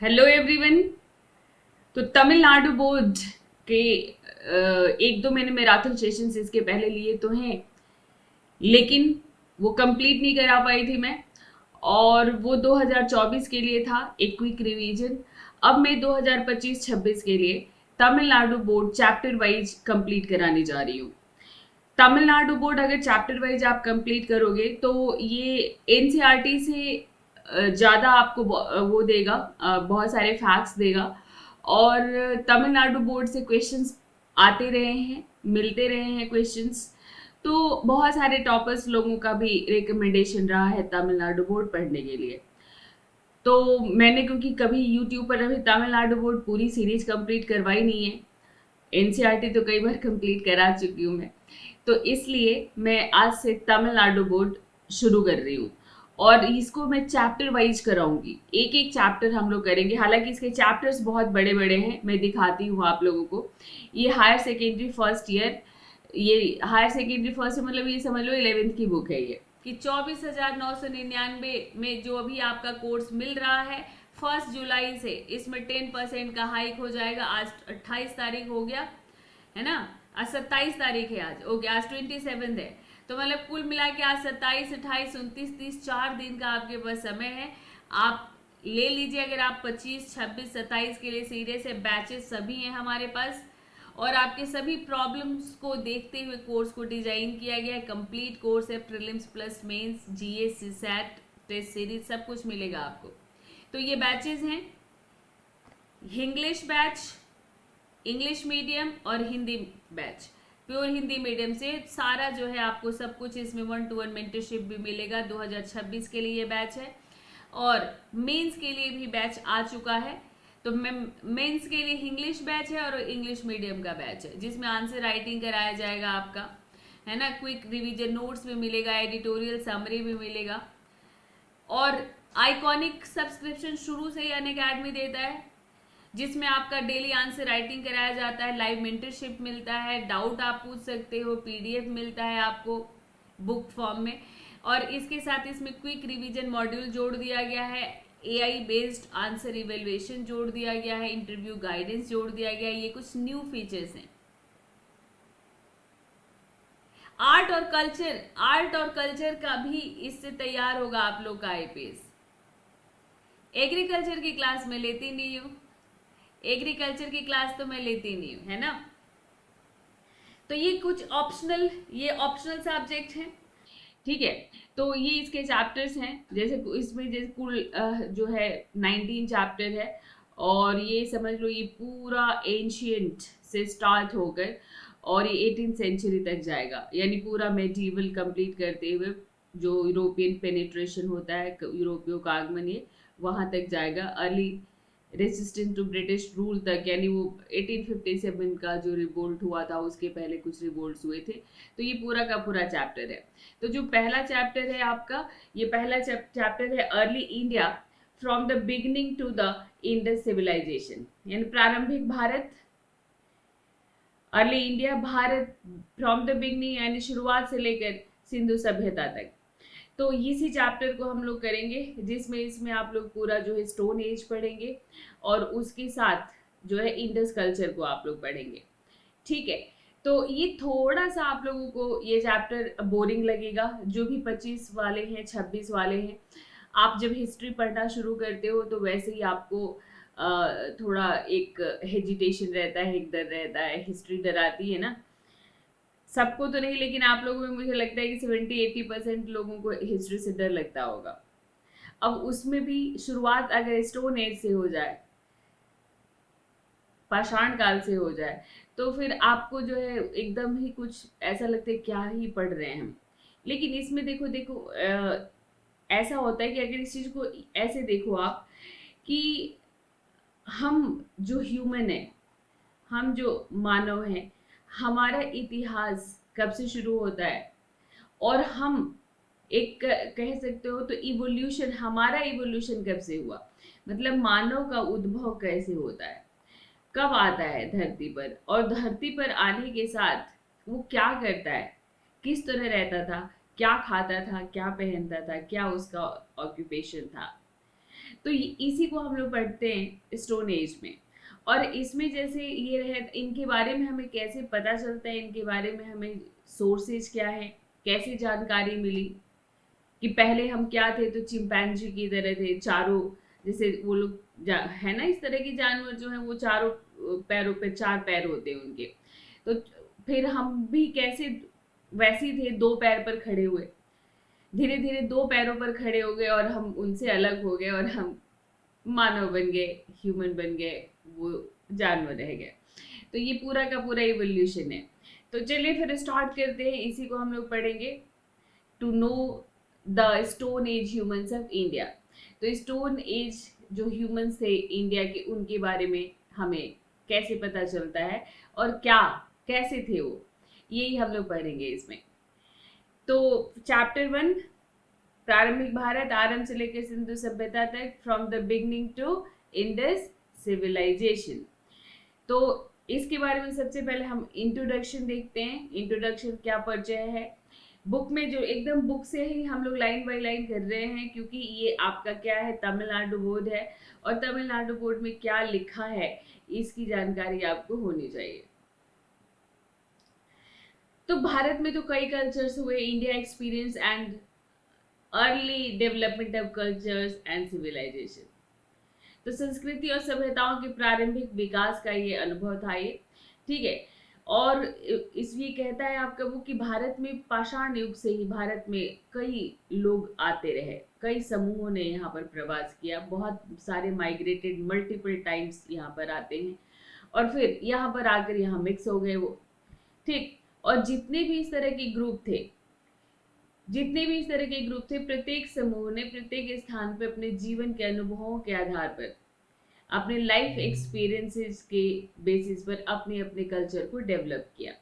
Hello everyone. तो Tamil Nadu board के एक दो मैंने मैराथन सेशंस इसके पहले लिए तो हैं, लेकिन वो कंप्लीट नहीं करा पाई थी मैं। और वो 2024 के लिए था एक क्विक रिवीजन। अब मैं 2025-26 के लिए Tamil Nadu board chapter wise complete कराने जा रही हूँ। तमिलनाडु बोर्ड अगर चैप्टर वाइज आप कंप्लीट करोगे तो ये एनसीईआरटी से ज़्यादा आपको वो देगा, बहुत सारे फैक्ट्स देगा। और तमिलनाडु बोर्ड से क्वेश्चंस आते रहे हैं, मिलते रहे हैं क्वेश्चंस। तो बहुत सारे टॉपर्स लोगों का भी रिकमेंडेशन रहा है तमिलनाडु बोर्ड पढ़ने के लिए। तो मैंने क्योंकि कभी यूट्यूब पर अभी तमिलनाडु बोर्ड पूरी सीरीज कंप्लीट करवाई नहीं है, एनसीईआरटी तो कई बार कंप्लीट करा चुकी हूँ मैं, तो इसलिए मैं आज से तमिलनाडु बोर्ड शुरू कर रही हूँ। और इसको मैं चैप्टर वाइज कराऊंगी, एक एक चैप्टर हम लोग करेंगे। हालांकि इसके चैप्टर्स बहुत बड़े बड़े हैं, मैं दिखाती हूँ आप लोगों को। ये हायर सेकेंडरी फर्स्ट ईयर, ये हायर सेकेंडरी फर्स्ट मतलब ये समझ लो 11th की बुक है ये। कि 24,999 में जो अभी आपका कोर्स मिल रहा है, 1 जुलाई से इसमें 10% का हाइक हो जाएगा। आज 28 तारीख हो गया है ना, आज 27 तारीख है, आज ओके, आज 27 है। तो मतलब कुल मिला के आज 27, 28, 29, 30, 4 दिन का आपके पास समय है। आप ले लीजिए, अगर आप 25, 26, 27 के लिए सीरियस है। बैचेस सभी हैं हमारे पास, और आपके सभी प्रॉब्लम्स को देखते हुए कोर्स को डिजाइन किया गया है। कंप्लीट कोर्स है, prelims plus mains, GS, CSAT, test series सब कुछ मिलेगा आपको। तो ये बैचेस हैं, इंग्लिश बैच, इंग्लिश मीडियम और Hindi batch. Pure Hindi medium से सारा जो है आपको सब कुछ इसमें 1-to-1 मेंटरशिप भी मिलेगा। 2026 के लिए ये बैच है, और मेंस के लिए भी बैच आ चुका है। तो मेंस के लिए इंग्लिश बैच है और इंग्लिश मीडियम का बैच है, जिसमें आंसर राइटिंग कराया जाएगा आपका, है ना। क्विक रिवीजन नोट्स भी मिलेगा, एडिटोरियल समरी भी मिलेगा। और आइकॉनिक सब्सक्रिप्शन शुरू से ही अनअकैडमी देता है, जिसमें आपका डेली आंसर राइटिंग कराया जाता है, लाइव मेंटरशिप मिलता है, डाउट आप पूछ सकते हो, पीडीएफ मिलता है आपको बुक फॉर्म में। और इसके साथ इसमें क्विक रिवीजन मॉड्यूल जोड़ दिया गया है, एआई बेस्ड आंसर इवेल्युएशन जोड़ दिया गया है, इंटरव्यू गाइडेंस जोड़ दिया गया है। ये कुछ न्यू फीचर्स हैं। आर्ट और कल्चर का भी इससे तैयार होगा आप लोग का आईपीएस। एग्रीकल्चर की क्लास में लेती नहीं हूँ, एग्रीकल्चर की क्लास तो मैं लेती नहीं हूँ, है ना। तो ये कुछ ऑप्शनल सब्जेक्ट हैं, ठीक है। तो ये इसके चैप्टर्स हैं, जैसे इसमें जैसे कुल जो है 19 चैप्टर है। और ये समझ लो ये पूरा एंशियंट से स्टार्ट होकर और ये 18th सेंचुरी तक जाएगा, यानी पूरा मेडिवल कंप्लीट करते हुए जो यूरोपियन पेनिट्रेशन होता है, यूरोपियों का आगमन, ये वहां तक जाएगा। Early resistance to British rule तक, यानी वो 1857 का जो रिवोल्ट हुआ था उसके पहले कुछ रिवोल्ट्स हुए थे। तो ये पूरा का पूरा चैप्टर है। तो जो पहला चैप्टर है आपका, ये पहला चैप्टर है early India from the beginning to the Indus civilisation, यानी प्रारंभिक Bharat, early India Bharat, from the beginning यानी शुरुआत से लेकर सिंधु सभ्यता तक। तो इसी चैप्टर को हम लोग करेंगे, जिसमें इसमें आप लोग पूरा जो है स्टोन एज पढ़ेंगे, और उसके साथ जो है इंडस कल्चर को आप लोग पढ़ेंगे, ठीक है। तो ये थोड़ा सा आप लोगों को ये चैप्टर बोरिंग लगेगा, जो भी 25 वाले हैं, 26 वाले हैं। आप जब हिस्ट्री पढ़ना शुरू करते हो तो वैसे ही आपको थोड़ा एक हेजिटेशन रहता है, एक डर रहता है, हिस्ट्री डराती है ना। सबको तो नहीं, लेकिन आप लोगों में मुझे लगता है कि 70-80% लोगों को हिस्ट्री से डर लगता होगा। अब उसमें भी शुरुआत अगर स्टोन एज से हो जाए, पाषाण काल से हो जाए, तो फिर आपको जो है एकदम ही कुछ ऐसा लगता है क्या ही पढ़ रहे हैं हम। लेकिन इसमें देखो देखो ऐसा होता है कि अगर इस चीज को ऐसे देखो आप, कि हम जो ह्यूमन है, हम जो मानव हैं, हमारा इतिहास कब से शुरू होता है, और हम एक कह सकते हो तो इवोल्यूशन, हमारा इवोल्यूशन कब से हुआ, मतलब मानव का उद्भव कैसे होता है, कब आता है धरती पर, और धरती पर आने के साथ वो क्या करता है, किस तरह रहता था, क्या खाता था, क्या पहनता था, क्या उसका ऑक्यूपेशन था। तो इसी को हम लोग पढ़ते हैं स्टोन एज में। और इसमें जैसे ये रहे, इनके बारे में हमें कैसे पता चलता है, इनके बारे में हमें सोर्सेज क्या है, कैसे जानकारी मिली कि पहले हम क्या थे, तो चिंपैंजी की तरह थे, चारों जैसे वो लोग है ना, इस तरह के जानवर जो है वो चारों पैरों पे, चार पैर होते हैं उनके। तो फिर हम भी कैसे वैसे ही थे, दो पैर पर खड़े हुए, धीरे धीरे दो पैरों पर खड़े हो गए और हम उनसे अलग हो गए और हम मानव बन गए, ह्यूमन बन गए, वो जानवर रह गए। तो ये पूरा का पूरा इवोल्यूशन है। तो चलिए फिर स्टार्ट करते हैं, इसी को हम लोग पढ़ेंगे, to know the stone age humans of India. तो स्टोन एज जो ह्यूमंस थे इंडिया के, उनके बारे में हमें कैसे पता चलता है और क्या कैसे थे वो, यही हम लोग पढ़ेंगे इसमें। तो चैप्टर 1, प्रारंभिक भारत, आरंभ से लेकर सिंधु सभ्यता तक, from the beginning to Indus civilisation. तो इसके बारे में सबसे पहले हम इंट्रोडक्शन देखते हैं। इंट्रोडक्शन क्या परिचय है, बुक में जो एकदम बुक से ही हम लोग लाइन बाय लाइन कर रहे हैं, क्योंकि ये आपका क्या है, तमिलनाडु बोर्ड है, और तमिलनाडु बोर्ड में क्या लिखा है इसकी जानकारी आपको होनी चाहिए। तो भारत में तो कई कल्चर्स हुए, India experience and early development of cultures and civilisation. तो संस्कृति और सभ्यताओं के प्रारंभिक विकास का ये अनुभव था ये, ठीक है। और इसलिए कहता है आपका वो कि भारत में पाषाण युग से ही भारत में कई लोग आते रहे, कई समूहों ने यहाँ पर प्रवास किया, बहुत सारे माइग्रेटेड मल्टीपल टाइम्स यहाँ पर आते हैं और फिर यहाँ पर आकर यहाँ मिक्स हो गए वो, ठीक। और जितने भी इस तरह के ग्रुप थे, प्रत्येक समूह ने प्रत्येक स्थान पर अपने जीवन के अनुभवों के आधार पर, अपने लाइफ एक्सपीरियंसेस के बेसिस पर अपने अपने कल्चर को डेवलप किया।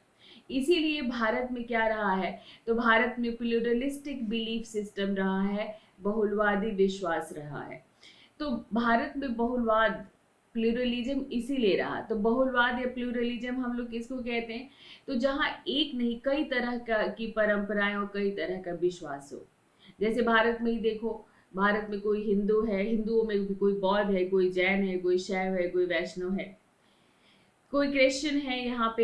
इसीलिए भारत में क्या रहा है, तो भारत में प्लूरलिस्टिक बिलीफ सिस्टम रहा है, बहुलवादी विश्वास रहा है। तो भारत में बहुलवाद, प्लूरलिज्म इसीलिए रहा। तो बहुलवाद या प्लूरलिज्म हम लोग किसको कहते हैं, तो जहाँ एक नहीं कई तरह की परंपराएं और कई तरह का विश्वास हो। जैसे भारत में ही देखो, भारत में कोई हिंदू है, हिंदुओं में भी कोई बौद्ध है, कोई जैन है, कोई शैव है, कोई वैष्णव है, कोई क्रिश्चियन है, यहाँ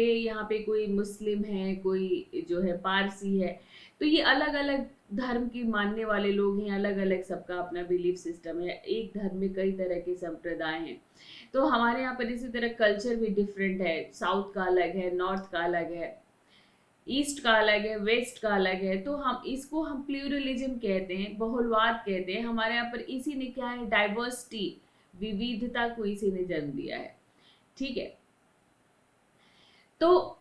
पे कोई मुस्लिम है, कोई जो है पारसी है। तो ये अलग अलग धर्म की मानने वाले लोग हैं, अलग अलग सबका अपना बिलीफ सिस्टम है, एक धर्म में कई तरह के संप्रदाय हैं। तो हमारे यहाँ पर इसी तरह कल्चर भी डिफरेंट है, साउथ का अलग है, नॉर्थ का अलग है, ईस्ट का अलग है, वेस्ट का अलग है। तो हम इसको हम प्लूरलिज्म कहते हैं, बहुलवाद कहते हैं। हमारे यहाँ पर इसी ने क्या है, डाइवर्सिटी, विविधता को इसी ने जन्म दिया है, ठीक है। तो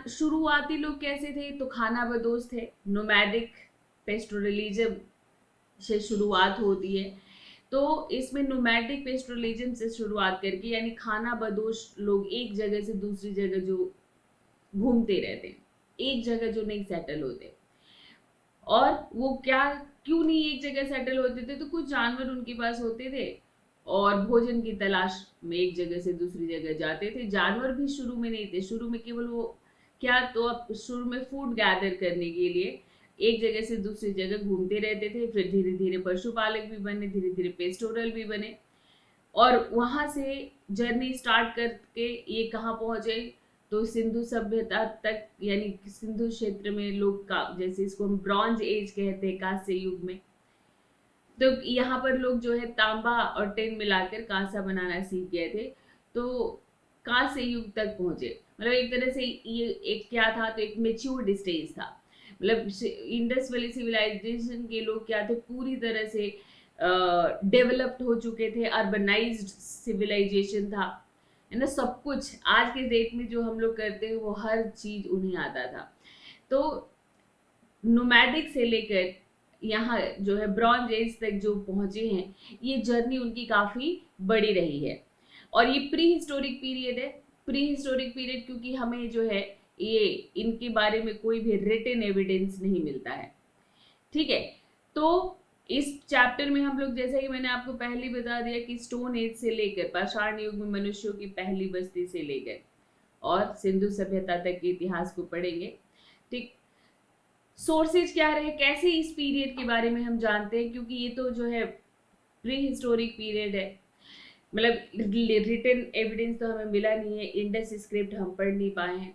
शुरुआती लोग कैसे थे, तो खानाबदोश थे, नोमैडिक पेस्टोरलिज्म से शुरुआत होती है। तो इसमें नोमैडिक पेस्टोरलिज्म से शुरुआत करके, यानी खानाबदोश लोग एक जगह से दूसरी जगह जो घूमते रहते हैं, एक जगह जो नहीं सेटल होते। और वो क्या, क्यों नहीं एक जगह सेटल होते थे, तो कुछ जानवर उनके पास होते थे और भोजन की तलाश में एक जगह से दूसरी जगह जाते थे। जानवर भी शुरू में नहीं थे, शुरू में केवल वो क्या, तो अब शुरू में फूड गैदर करने के लिए एक जगह से दूसरी जगह घूमते रहते थे। फिर धीरे धीरे पशुपालक भी बने, धीरे धीरे पेस्टोरल भी बने, और वहां से जर्नी स्टार्ट करके ये कहाँ पहुंचे, तो सिंधु सभ्यता तक, यानी सिंधु क्षेत्र में लोग का, जैसे इसको हम ब्रॉन्ज एज कहते हैं, कांस्य युग में। तो यहाँ पर लोग जो है तांबा और टिन मिलाकर कांसा बनाना सीख गए थे, तो कांस्य युग तक पहुंचे। मतलब एक तरह से ये एक क्या था, तो एक मेच्योर्ड स्टेज था। मतलब इंडस वैली सिविलाइजेशन के लोग क्या थे, पूरी तरह से डेवलप्ड हो चुके थे, अर्बनाइज्ड सिविलाइजेशन था, है ना। सब कुछ आज के डेट में जो हम लोग करते हैं वो हर चीज उन्हें आता था। तो नोमैडिक से लेकर यहाँ जो है ब्रॉन्ज एज तक जो पहुंचे हैं, ये जर्नी उनकी काफी बड़ी रही है। और ये प्री हिस्टोरिक पीरियड है। प्री हिस्टोरिक पीरियड क्योंकि हमें जो है ये इनके बारे में कोई भी रिटन एविडेंस नहीं मिलता है, ठीक है। तो इस चैप्टर में हम लोग, जैसा कि मैंने आपको पहले बता दिया कि स्टोन एज से लेकर पाषाण युग में मनुष्यों की पहली बस्ती से लेकर और सिंधु सभ्यता तक के इतिहास को पढ़ेंगे, ठीक। सोर्सेज क्या रहे, कैसे इस पीरियड के बारे में हम जानते हैं, क्योंकि ये तो जो है प्री हिस्टोरिक पीरियड है, मतलब रिटन एविडेंस तो हमें मिला नहीं है, इंडस स्क्रिप्ट हम पढ़ नहीं पाए हैं।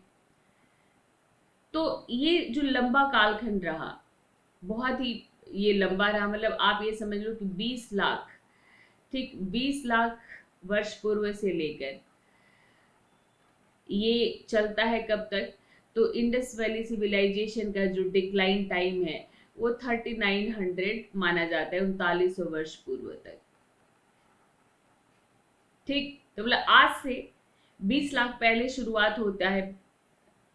तो ये जो लंबा कालखंड रहा, बहुत ही ये लंबा रहा, मतलब आप ये समझ लो कि 20 लाख, ठीक 20 लाख वर्ष पूर्व से लेकर ये चलता है कब तक, तो इंडस वैली सिविलाइजेशन का जो डिक्लाइन टाइम है वो 3900 माना जाता है, 3900 वर्ष पूर्व तक। ठीक, तो मतलब आज से 20 लाख पहले शुरुआत होता है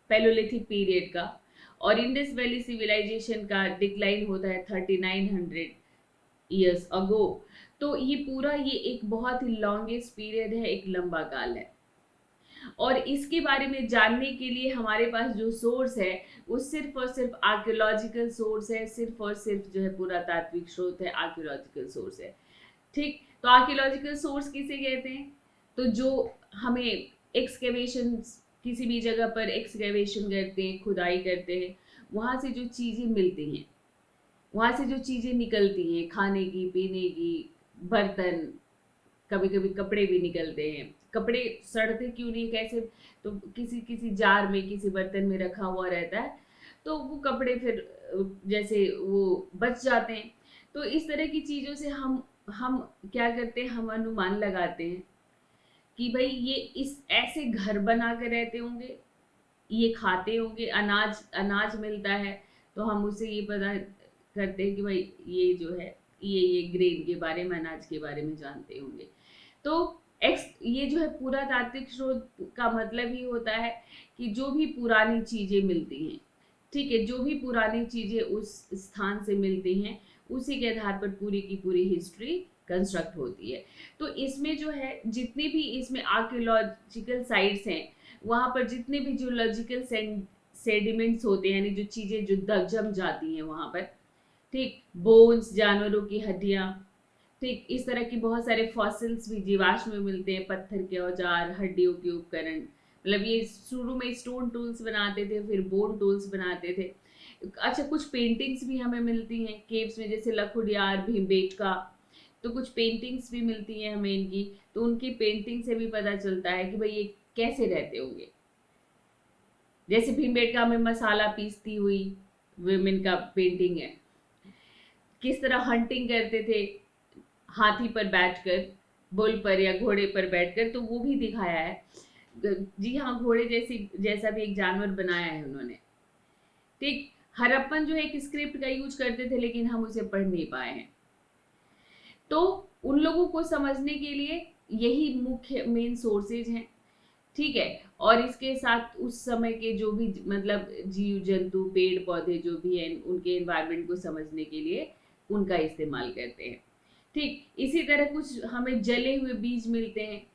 पैलोलिथिक पीरियड का, और इंडस वैली सिविलाइजेशन का डिक्लाइन होता है 3900 ईयर्स अगो। तो ये पूरा ये एक बहुत ही लॉन्गेस्ट पीरियड है, एक लंबा काल है। और इसके बारे में जानने के लिए हमारे पास जो सोर्स है वो सिर्फ और सिर्फ आर्कियोलॉजिकल सोर्स है, सिर्फ और सिर्फ जो है पुरातात्विक स्रोत है, आर्कियोलॉजिकल सोर्स है। ठीक, तो आर्कियोलॉजिकल सोर्स किसे कहते हैं? तो जो हमें एक्सकेवेशन, किसी भी जगह पर एक्सकेवेशन करते हैं, खुदाई करते हैं, वहाँ से जो चीज़ें मिलती हैं, वहाँ से जो चीज़ें निकलती हैं, खाने की, पीने की, बर्तन, कभी कभी कपड़े भी निकलते हैं। कपड़े सड़ते क्यों नहीं, कैसे? तो किसी किसी जार में, किसी बर्तन में रखा हुआ रहता है, तो वो कपड़े फिर जैसे वो बच जाते हैं। तो इस तरह की चीज़ों से हम क्या करते हैं, हम अनुमान लगाते हैं कि भाई ये इस ऐसे घर बना कर रहते होंगे, ये खाते होंगे, अनाज अनाज मिलता है, तो हम उसे ये पता करते हैं कि भाई ये जो है ये ग्रेन के बारे में, अनाज के बारे में जानते होंगे। तो ये जो है पुरातात्विक स्रोत का मतलब ही होता है कि जो भी पुरानी चीज़ें मिलती हैं, ठीक है, जो भी पुरानी चीज़ें उस स्थान से मिलती हैं, उसी के आधार पर पूरी की पूरी हिस्ट्री कंस्ट्रक्ट होती है। तो इसमें जो है जितनी भी इसमें आर्कियोलॉजिकल साइट्स हैं, वहाँ पर जितने भी जियोलॉजिकल सेडिमेंट्स होते हैं, यानी जो चीज़ें जो जम जाती हैं वहाँ पर, ठीक, बोन्स, जानवरों की हड्डियाँ, ठीक, इस तरह की बहुत सारे फॉसिल्स भी जीवाश्म में मिलते हैं, पत्थर के औजार, हड्डियों के उपकरण, मतलब ये शुरू में स्टोन टूल्स बनाते थे, फिर बोन टूल्स बनाते थे। अच्छा, कुछ पेंटिंग्स भी हमें मिलती हैं केव्स में, जैसे लखुडियार, भीमबेटका, तो कुछ पेंटिंग्स भी मिलती हैं हमें इनकी। तो उनकी पेंटिंग से भी पता चलता है कि भाई ये कैसे रहते होंगे। जैसे भीमबेटका में मसाला पीसती हुई वुमेन का पेंटिंग है, किस तरह हंटिंग करते थे हाथी पर बैठकर, बुल पर या घोड़े पर बैठकर, तो वो भी दिखाया है। जी हाँ, घोड़े जैसा भी एक जानवर बनाया है उन्होंने। ठीक, हड़प्पन जो है एक स्क्रिप्ट का यूज करते थे, लेकिन हम उसे पढ़ नहीं पाए हैं। तो उन लोगों को समझने के लिए यही मुख्य मेन सोर्सेज हैं, ठीक है। और इसके साथ उस समय के जो भी मतलब जीव जंतु, पेड़ पौधे जो भी हैं, उनके एनवायरनमेंट को समझने के लिए उनका इस्तेमाल करते हैं। ठीक, इसी तरह कुछ हमें जले हुए बीज मिलते हैं,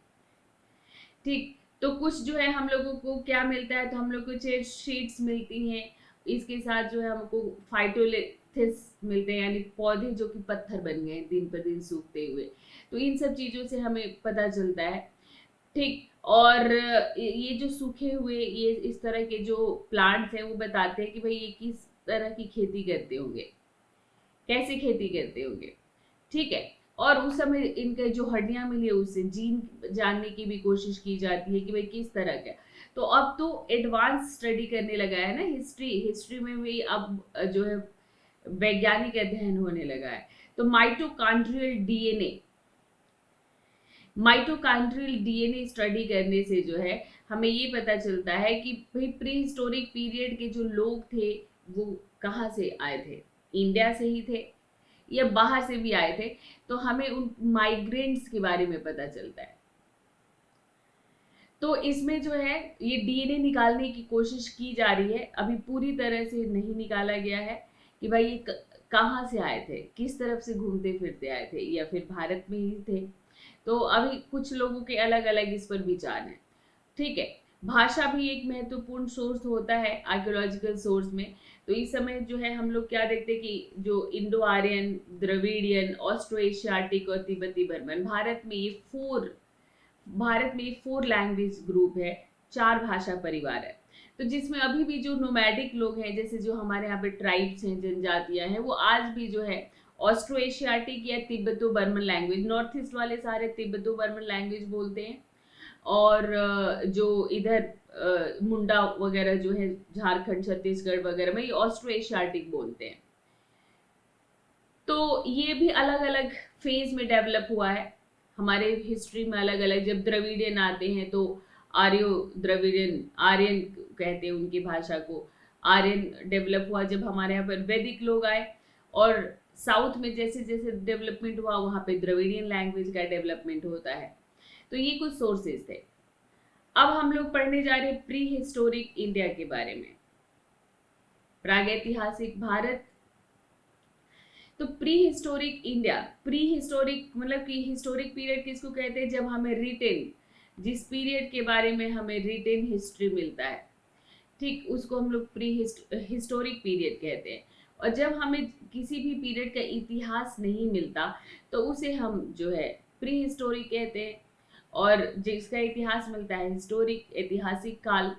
ठीक, तो कुछ जो है हम लोगों को क्या मिलता है, तो हम लोग को शीट्स मिलती हैं, इसके साथ जो है हमको फाइटोलिथिस मिलते हैं, यानी पौधे जो कि पत्थर बन गए दिन पर दिन सूखते हुए। तो इन सब चीज़ों से हमें पता चलता है, ठीक। और ये जो सूखे हुए ये इस तरह के जो प्लांट्स हैं, वो बताते हैं कि भाई ये किस तरह की खेती करते होंगे, कैसे खेती करते होंगे, ठीक है। और उस समय इनके जो हड्डियां मिली है उससे जीन जानने की भी कोशिश की जाती है कि भाई किस तरह का। तो अब तो एडवांस स्टडी करने लगा है ना, हिस्ट्री में भी अब जो है वैज्ञानिक अध्ययन होने लगा है। तो माइटोकॉन्ड्रियल डीएनए स्टडी करने से जो है हमें ये पता चलता है कि भाई प्री हिस्टोरिक पीरियड के जो लोग थे वो कहाँ से आए थे, इंडिया से ही थे या बाहर से भी आए थे। तो हमें उन माइग्रेंट्स के बारे में पता चलता है। तो इसमें जो है ये डीएनए निकालने की कोशिश की जा रही है, अभी पूरी तरह से नहीं निकाला गया है कि भाई ये कहाँ से आए थे, किस तरफ से घूमते फिरते आए थे, या फिर भारत में ही थे। तो अभी कुछ लोगों के अलग अलग इस पर विचार हैं, ठीक है। भाषा भी एक महत्वपूर्ण सोर्स होता है आर्कियोलॉजिकल सोर्स में। तो इस समय जो है हम लोग क्या देखते हैं कि जो Indo Aryan, Dravidian, Austro Asiatic और तिब्बती बर्मन, भारत में ये 4 लैंग्वेज ग्रुप है, 4 भाषा परिवार है। तो जिसमें अभी भी जो नोमैडिक लोग हैं, जैसे जो हमारे यहाँ पे ट्राइब्स हैं, जनजातियां हैं, वो आज भी जो है ऑस्ट्रो एशियाटिक या Tibeto Burman language, north east वाले सारे तिब्बतो बर्मन लैंग्वेज बोलते हैं, और जो इधर मुंडा वगैरह जो है झारखंड छत्तीसगढ़ वगैरह में, ये ऑस्ट्रो एशियाटिक बोलते हैं। तो ये भी अलग अलग फेज में डेवलप हुआ है हमारे हिस्ट्री में, अलग अलग। जब द्रविडियन आते हैं तो आर्यो द्रविडियन, आर्यन कहते हैं उनकी भाषा को, आर्यन डेवलप हुआ। जब हमारे यहाँ पर वैदिक लोग आए, और साउथ में जैसे जैसे डेवलपमेंट हुआ वहाँ पे द्रविडियन लैंग्वेज का डेवलपमेंट होता है। तो ये कुछ सोर्सेज थे। अब हम लोग पढ़ने जा रहे हैं प्री हिस्टोरिक इंडिया के बारे में, प्रागैतिहासिक भारत। तो pre historic India, pre historic मतलब कि हिस्टोरिक पीरियड किसको कहते हैं, जब हमें रिटेन, जिस पीरियड के बारे में हमें रिटेन हिस्ट्री मिलता है, ठीक, उसको हम लोग प्री हिस्टोरिक पीरियड कहते हैं। और जब हमें किसी भी पीरियड का इतिहास नहीं मिलता तो उसे हम जो है प्री हिस्टोरिक कहते हैं, और जिसका इतिहास मिलता है हिस्टोरिक, ऐतिहासिक काल।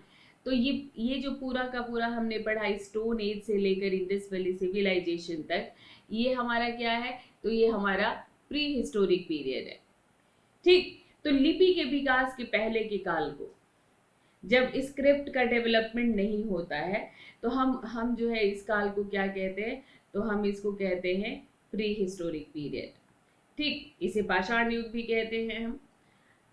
तो ये जो पूरा का पूरा हमने पढ़ा स्टोन एज से लेकर इंडस वैली सिविलाइजेशन तक, ये हमारा क्या है, तो ये हमारा प्री हिस्टोरिक पीरियड है। ठीक, तो लिपि के विकास के पहले के काल को, जब स्क्रिप्ट का डेवलपमेंट नहीं होता है, तो हम जो है इस काल को क्या कहते हैं, तो हम इसको कहते हैं प्री हिस्टोरिक पीरियड। ठीक, इसे पाषाण युग भी कहते हैं हम।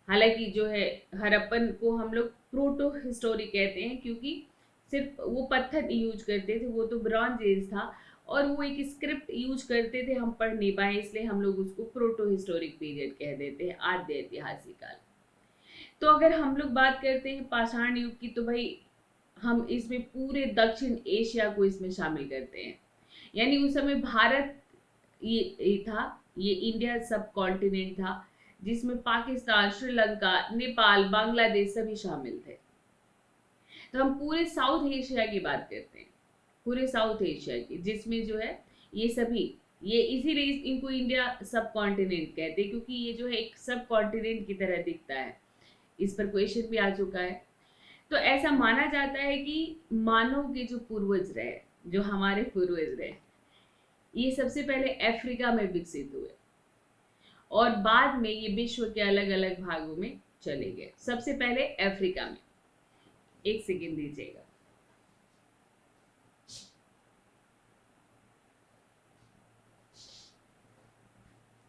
हालांकि जो है हड़प्पन को हम लोग प्रोटो हिस्टोरिक कहते हैं, क्योंकि सिर्फ वो पत्थर यूज करते थे, वो तो ब्रॉन्ज एज था, और वो एक स्क्रिप्ट यूज करते थे, हम पढ़ नहीं पाए, इसलिए हम लोग उसको प्रोटो हिस्टोरिक पीरियड कह देते हैं, आद्य ऐतिहासिक काल। तो अगर हम लोग बात करते हैं पाषाण युग की, तो भाई हम इसमें पूरे दक्षिण एशिया को इसमें शामिल करते हैं। यानी उस समय भारत ये था, ये इंडिया सब कॉन्टिनेंट था, जिसमें पाकिस्तान, श्रीलंका, नेपाल, बांग्लादेश सभी शामिल थे। तो हम पूरे साउथ एशिया की बात करते हैं, पूरे साउथ एशिया की, जिसमें जो है ये सभी, ये इसीलिए इनको इंडिया सब कॉन्टिनेंट कहते हैं, क्योंकि ये जो है एक सब कॉन्टिनेंट की तरह दिखता है। इस पर क्वेश्चन भी आ चुका है। तो ऐसा माना जाता है कि मानव के जो पूर्वज रहे, जो हमारे पूर्वज रहे, ये सबसे पहले अफ्रीका में विकसित हुए, और बाद में ये विश्व के अलग अलग भागों में चले गए। सबसे पहले अफ्रीका में, एक सेकेंड दीजिएगा।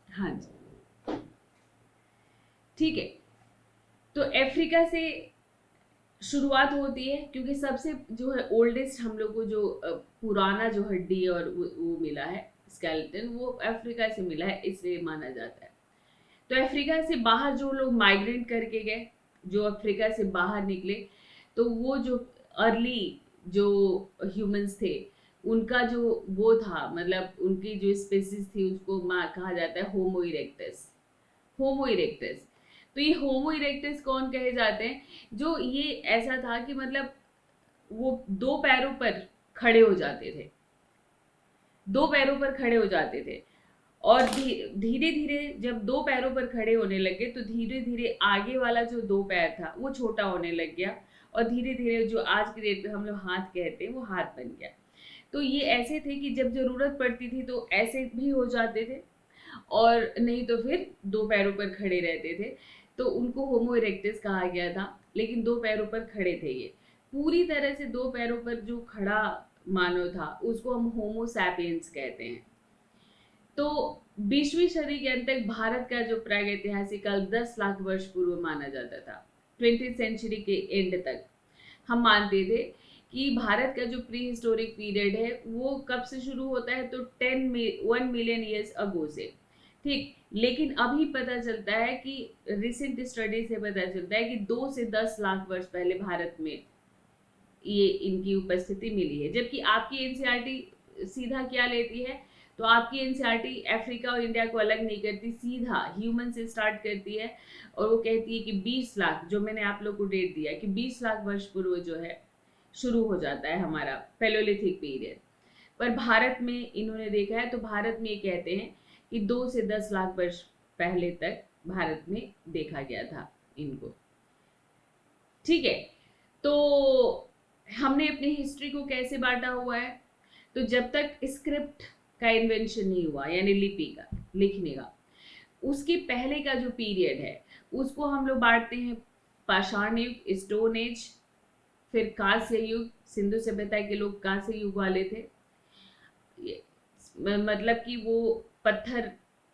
हाँ जी, ठीक है। तो अफ्रीका से शुरुआत होती है, क्योंकि सबसे जो है ओल्डेस्ट हम लोग को जो पुराना जो हड्डी और वो मिला है स्केलेटन, वो अफ्रीका से मिला है, इसलिए माना जाता है। तो अफ्रीका से बाहर जो लोग माइग्रेट करके गए, जो अफ्रीका से बाहर निकले, तो वो जो अर्ली जो ह्यूमंस थे, उनका जो वो था, मतलब उनकी जो स्पेसिस थी, उसको कहा जाता है होमो इरेक्टस। होमो इरेक्टस, तो ये होमो इरेक्टस कौन कहे जाते हैं, जो ये ऐसा था कि मतलब वो दो पैरों पर खड़े हो जाते थे, दो पैरों पर खड़े हो जाते थे, और धीरे धीरे जब दो पैरों पर खड़े होने लगे, तो धीरे धीरे आगे वाला जो दो पैर था वो छोटा होने लग गया, और धीरे धीरे जो आज की डेट में हम लोग हाथ कहते हैं, वो हाथ बन गया। तो ये ऐसे थे कि जब जरूरत पड़ती थी तो ऐसे भी हो जाते थे, और नहीं तो फिर दो पैरों पर खड़े रहते थे, तो उनको होमो इरेक्टस कहा गया था। लेकिन दो पैरों पर खड़े थे, ये पूरी तरह से दो पैरों पर जो खड़ा मानव था, उसको हम होमो सैपियंस कहते हैं। तो 20वीं सदी के अंत तक भारत का जो प्रागैतिहासिक काल 10 लाख वर्ष पूर्व माना जाता था। 20th सेंचुरी के एंड तक हम मानते थे कि भारत का जो प्री हिस्टोरिक पीरियड है वो कब से शुरू होता है, तो 1 मिलियन ईयर्स अगो से। ठीक, लेकिन अभी पता चलता है कि रिसेंट स्टडी से पता चलता है कि 2 से 10 लाख वर्ष पहले भारत में ये इनकी उपस्थिति मिली है। जबकि आपकी एनसीईआरटी सीधा क्या लेती है, तो आपकी एनसीईआरटी अफ्रीका और इंडिया को अलग नहीं करती, सीधा ह्यूमन से स्टार्ट करती है, और वो कहती है कि 20 लाख, जो मैंने आप लोग को डेट दिया कि 20 लाख वर्ष पूर्व जो है शुरू हो जाता है हमारा पैलोलिथिक पीरियड। पर भारत में इन्होंने देखा है, तो भारत में ये कहते हैं कि 2 से 10 लाख वर्ष पहले तक भारत में देखा गया था इनको। ठीक है, तो हमने अपनी हिस्ट्री को कैसे बांटा हुआ है, तो जब तक स्क्रिप्ट का इन्वेंशन नहीं हुआ, यानी लिपि का, लिखने का। उसके पहले का जो पीरियड है उसको हम लोग बांटते हैं पाषाण युग, स्टोन एज, फिर कांस्य युग, सिंधु सभ्यता के लोग कांस्य युग वाले थे। मतलब कि वो पत्थर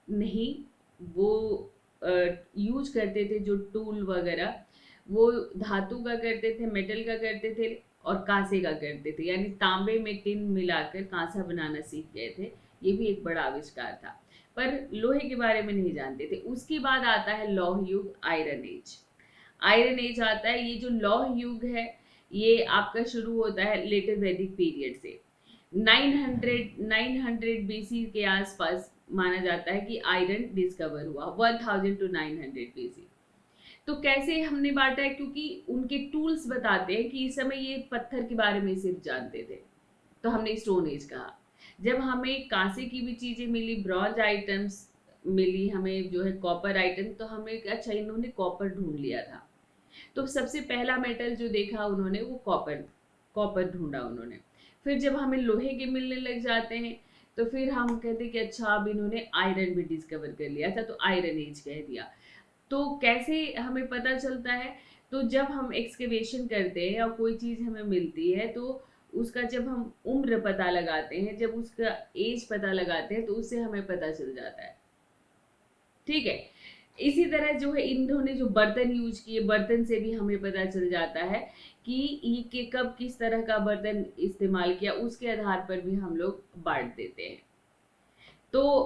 नहीं, वो यूज करते थे जो टूल वगैरह, वो धातु का करते थे, मेटल का करते थे और कांसे का करते थे, यानी तांबे में टिन मिलाकर कांसा बनाना सीख गए थे। ये भी एक बड़ा आविष्कार था, पर लोहे के बारे में नहीं जानते थे। उसके बाद आता है लौह युग, आयरन एज। आयरन एज आता है। ये जो लौह युग है ये आपका शुरू होता है लेटर वैदिक पीरियड से। 900 बीसी के आसपास माना जाता है कि आयरन डिस्कवर हुआ, 1000 टू 900 बीसी। तो कैसे हमने बांटा है, क्योंकि उनके टूल्स बताते हैं कि इस समय ये पत्थर के बारे में सिर्फ जानते थे, तो हमने स्टोन एज कहा। जब हमें कांसे की भी चीजें मिली, ब्रॉन्ज आइटम्स मिली, हमें जो है कॉपर आइटम, तो हमें अच्छा इन्होंने कॉपर ढूंढ लिया था। तो सबसे पहला मेटल जो देखा उन्होंने वो कॉपर, कॉपर ढूंढा उन्होंने। फिर जब हमें लोहे के मिलने लग जाते हैं तो फिर हम कहते हैं कि अच्छा अब इन्होंने आयरन भी डिस्कवर कर लिया था, तो आयरन एज कह दिया। तो कैसे हमें पता चलता है, तो जब हम एक्सकेवेशन करते हैं या कोई चीज़ हमें मिलती है तो उसका जब हम उम्र पता लगाते हैं, जब उसका एज पता लगाते हैं तो उससे हमें पता चल जाता है। ठीक है। इसी तरह जो है इन्होंने जो बर्तन यूज किए, बर्तन से भी हमें पता चल जाता है कि ये के कब किस तरह का बर्तन इस्तेमाल किया, उसके आधार पर भी हम लोग बांट देते हैं। तो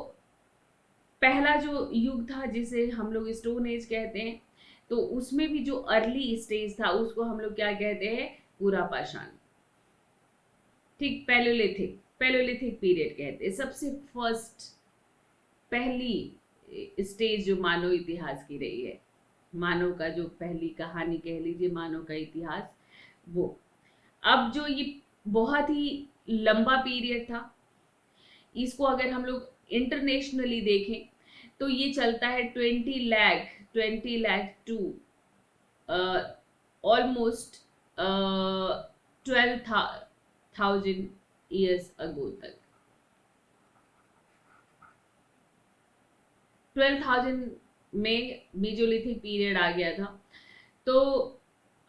पहला जो युग था जिसे हम लोग स्टोन एज कहते हैं, तो उसमें भी जो अर्ली स्टेज था उसको हम लोग क्या कहते हैं, पूरा पाषाण। ठीक, पैलोलिथिक, पैलोलिथिक पीरियड कहते हैं। सबसे फर्स्ट, पहली स्टेज जो मानव इतिहास की रही है, मानव का जो पहली कहानी कह लीजिए, मानव का इतिहास, वो। अब जो ये बहुत ही लंबा पीरियड था, इसको अगर हम लोग इंटरनेशनली देखें तो ये चलता है 20 lakh to almost 12,000 years ago तक। 12,000 में मेजोलिथिक पीरियड आ गया था। तो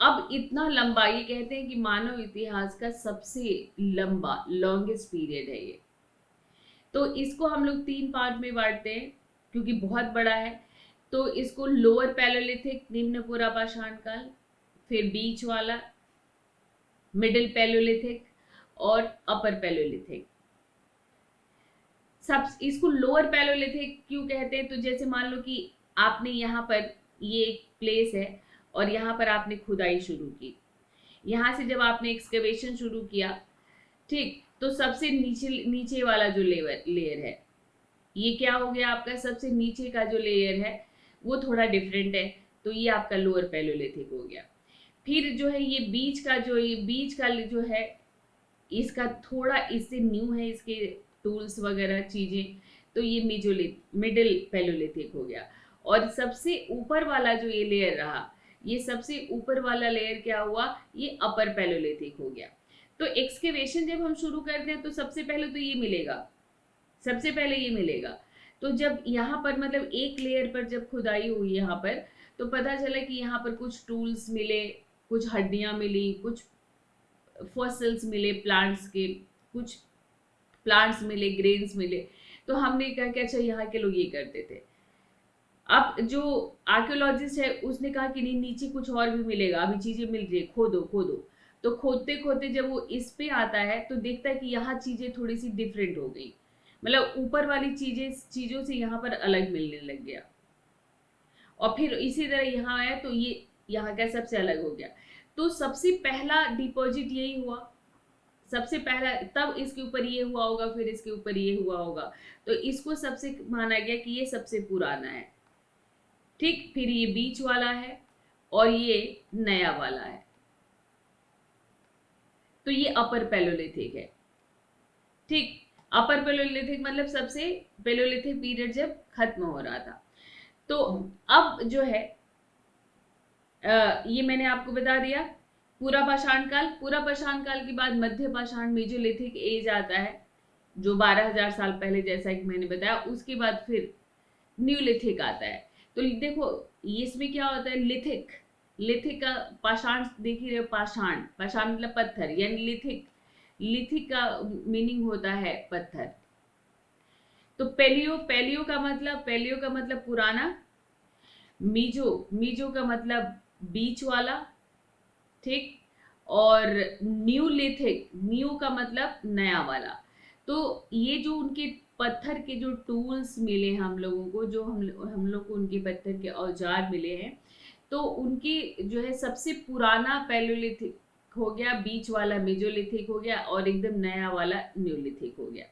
अब इतना लंबा, ये कहते हैं कि मानव इतिहास का सबसे लंबा, लॉन्गेस्ट पीरियड है ये। तो इसको हम लोग 3 पार्ट में बांटते हैं क्योंकि बहुत बड़ा है। तो इसको लोअर पैलोलिथिक, निम्न पूरा पाषाण काल, फिर बीच वाला मिडिल पैलोलिथिक और अपर पैलोलिथिक। सब इसको लोअर पैलोलिथिक क्यों कहते हैं, तो जैसे मान लो कि आपने यहाँ पर, ये एक प्लेस है और यहाँ पर आपने खुदाई शुरू की, यहाँ से जब आपने एक्सकेवेशन शुरू किया, ठीक, तो सबसे नीचे नीचे वाला जो लेयर है, ये क्या हो गया आपका, सबसे नीचे का जो लेयर है वो थोड़ा डिफरेंट है, तो ये आपका लोअर पैलोलिथिक हो गया। फिर जो है ये बीच का जो है, इसका थोड़ा इससे न्यू है, इसके टूल्स वगैरह चीजें, तो ये मिडिल पैलोलिथिक हो गया। और सबसे ऊपर वाला जो ये लेयर रहा, ये सबसे ऊपर वाला लेयर क्या हुआ, ये अपर पैलोलिथिक हो गया। तो एक्सकेवेशन जब हम शुरू करते हैं तो सबसे पहले तो ये मिलेगा, सबसे पहले ये मिलेगा। तो जब यहाँ पर मतलब एक लेयर पर जब खुदाई हुई यहाँ पर, तो पता चला कि यहाँ पर कुछ टूल्स मिले, कुछ हड्डियाँ मिली, कुछ फॉसिल्स मिले प्लांट्स के, कुछ प्लांट्स मिले, ग्रेन्स मिले। तो हमने कहा कि अच्छा यहाँ के लोग ये करते थे। अब जो आर्कियोलॉजिस्ट है उसने कहा कि नहीं, नीचे कुछ और भी मिलेगा, अभी चीजें मिल रही है, खोदो खोदो। तो खोदते खोदते जब वो इस पे आता है तो देखता है कि यहाँ चीजें थोड़ी सी डिफरेंट हो गई, मतलब ऊपर वाली चीजों से यहाँ पर अलग मिलने लग गया। और फिर इसी तरह यहाँ आया तो ये यहाँ का सबसे अलग हो गया। तो सबसे पहला डिपॉजिट यही हुआ, सबसे पहला, तब इसके ऊपर ये हुआ होगा, फिर इसके ऊपर ये हुआ होगा, तो इसको सबसे माना गया कि ये सबसे पुराना है। ठीक, फिर ये बीच वाला है और ये नया वाला है, तो ये अपर पैलोलिथिक है। ठीक, अपर पैलोलिथिक मतलब सबसे पैलोलिथिक पीरियड जब खत्म हो रहा था। तो अब जो है ये मैंने आपको बता दिया पूरा पाषाण काल। पूरा पाषाण काल के बाद मध्य पाषाण, मेजोलिथिक एज आता है। जो 12,000 साल पहले, जैसा कि मैंने बताया, उसके बाद फिर न्यूलिथिक आता है। तो देखो इसमें क्या होता है, लिथिक, लिथिक का पाषाण देख ही रहे हो, पाषाण, पाषाण मतलब पत्थर, यानी लिथिक, लिथिक का मीनिंग होता है पत्थर। तो पेलियो, पेलियो का मतलब पुराना, मीजो, मीजो का मतलब बीच वाला, ठीक, और न्यूलिथिक, न्यू का मतलब नया वाला। तो ये जो उनके पत्थर के जो टूल्स मिले हम लोगों को, जो हम लोग को उनके पत्थर के औजार मिले हैं, तो उनके जो है सबसे पुराना पैलोलिथिक हो गया, बीच वाला मेजोलिथिक हो गया, और एकदम नया वाला न्यूलिथिक हो गया।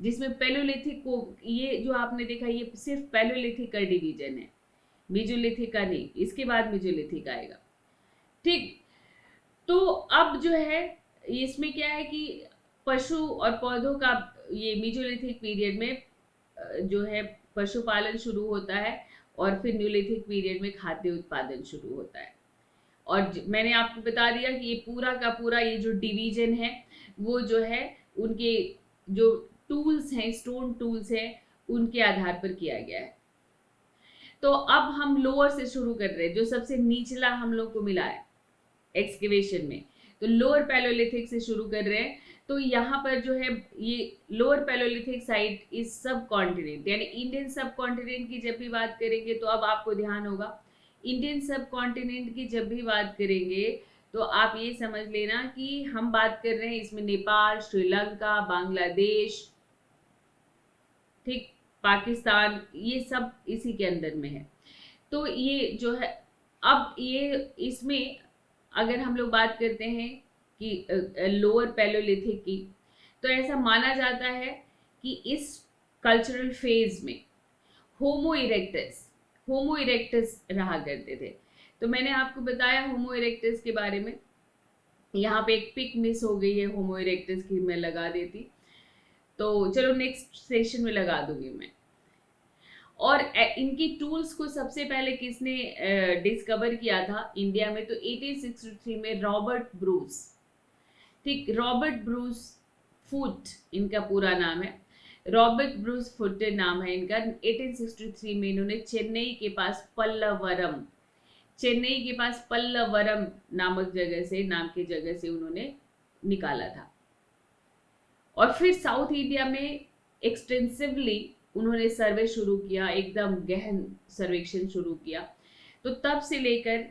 जिसमें पैलोलिथिक को, ये जो आपने देखा, ये सिर्फ पैलोलिथिक का डिवीजन है, मेजोलिथिक का नहीं, इसके बाद मेजोलिथिक आएगा, ठीक। तो अब जो है इसमें क्या है कि पशु और पौधों का, ये मीजोलिथिक पीरियड में जो है पशुपालन शुरू होता है, और फिर न्यूलिथिक पीरियड में खाद्य उत्पादन शुरू होता है। और मैंने आपको बता दिया कि ये पूरा का पूरा ये जो डिवीजन है, वो जो है उनके जो टूल्स हैं, स्टोन टूल्स हैं, उनके आधार पर किया गया है। तो अब हम लोअर से शुरू कर रहे हैं, जो सबसे निचला हम लोग को मिला है एक्सकेवेशन में। तो लोअर पैलोलिथिक से शुरू कर रहे हैं। तो यहाँ पर जो है ये लोअर पैलोलिथिक साइट इज सब कॉन्टिनेंट, यानी इंडियन सब कॉन्टिनेंट की जब भी बात करेंगे, तो अब आपको ध्यान होगा, इंडियन सब कॉन्टिनेंट की जब भी बात करेंगे, तो आप ये समझ लेना कि हम बात कर रहे हैं इसमें नेपाल, श्रीलंका, बांग्लादेश, ठीक, पाकिस्तान, ये सब इसी के अंदर में है। तो ये जो है, अब ये इसमें अगर हम लोग बात करते हैं कि लोअर पैलोलिथिक की, तो ऐसा माना जाता है कि इस कल्चरल फेज में होमो इरेक्टस, होमो इरेक्टस रहा करते थे। तो मैंने आपको बताया होमो इरेक्टस के बारे में। यहाँ पे एक पिक मिस हो गई है होमो इरेक्टस की, मैं लगा देती, तो चलो नेक्स्ट सेशन में लगा दूंगी मैं। और इनकी टूल्स को सबसे पहले किसने डिस्कवर किया था इंडिया में, तो 1863 में रॉबर्ट ब्रूस, ठीक, रॉबर्ट ब्रूस फुट इनका पूरा नाम है, रॉबर्ट ब्रूस फुट नाम है इनका। 1863 में इन्होंने चेन्नई के पास पल्लवरम, चेन्नई के पास पल्लवरम नामक जगह से, नाम की जगह से उन्होंने निकाला था। और फिर साउथ इंडिया में एक्सटेंसिवली उन्होंने सर्वे शुरू किया, एकदम गहन सर्वेक्षण शुरू किया। तो तब से लेकर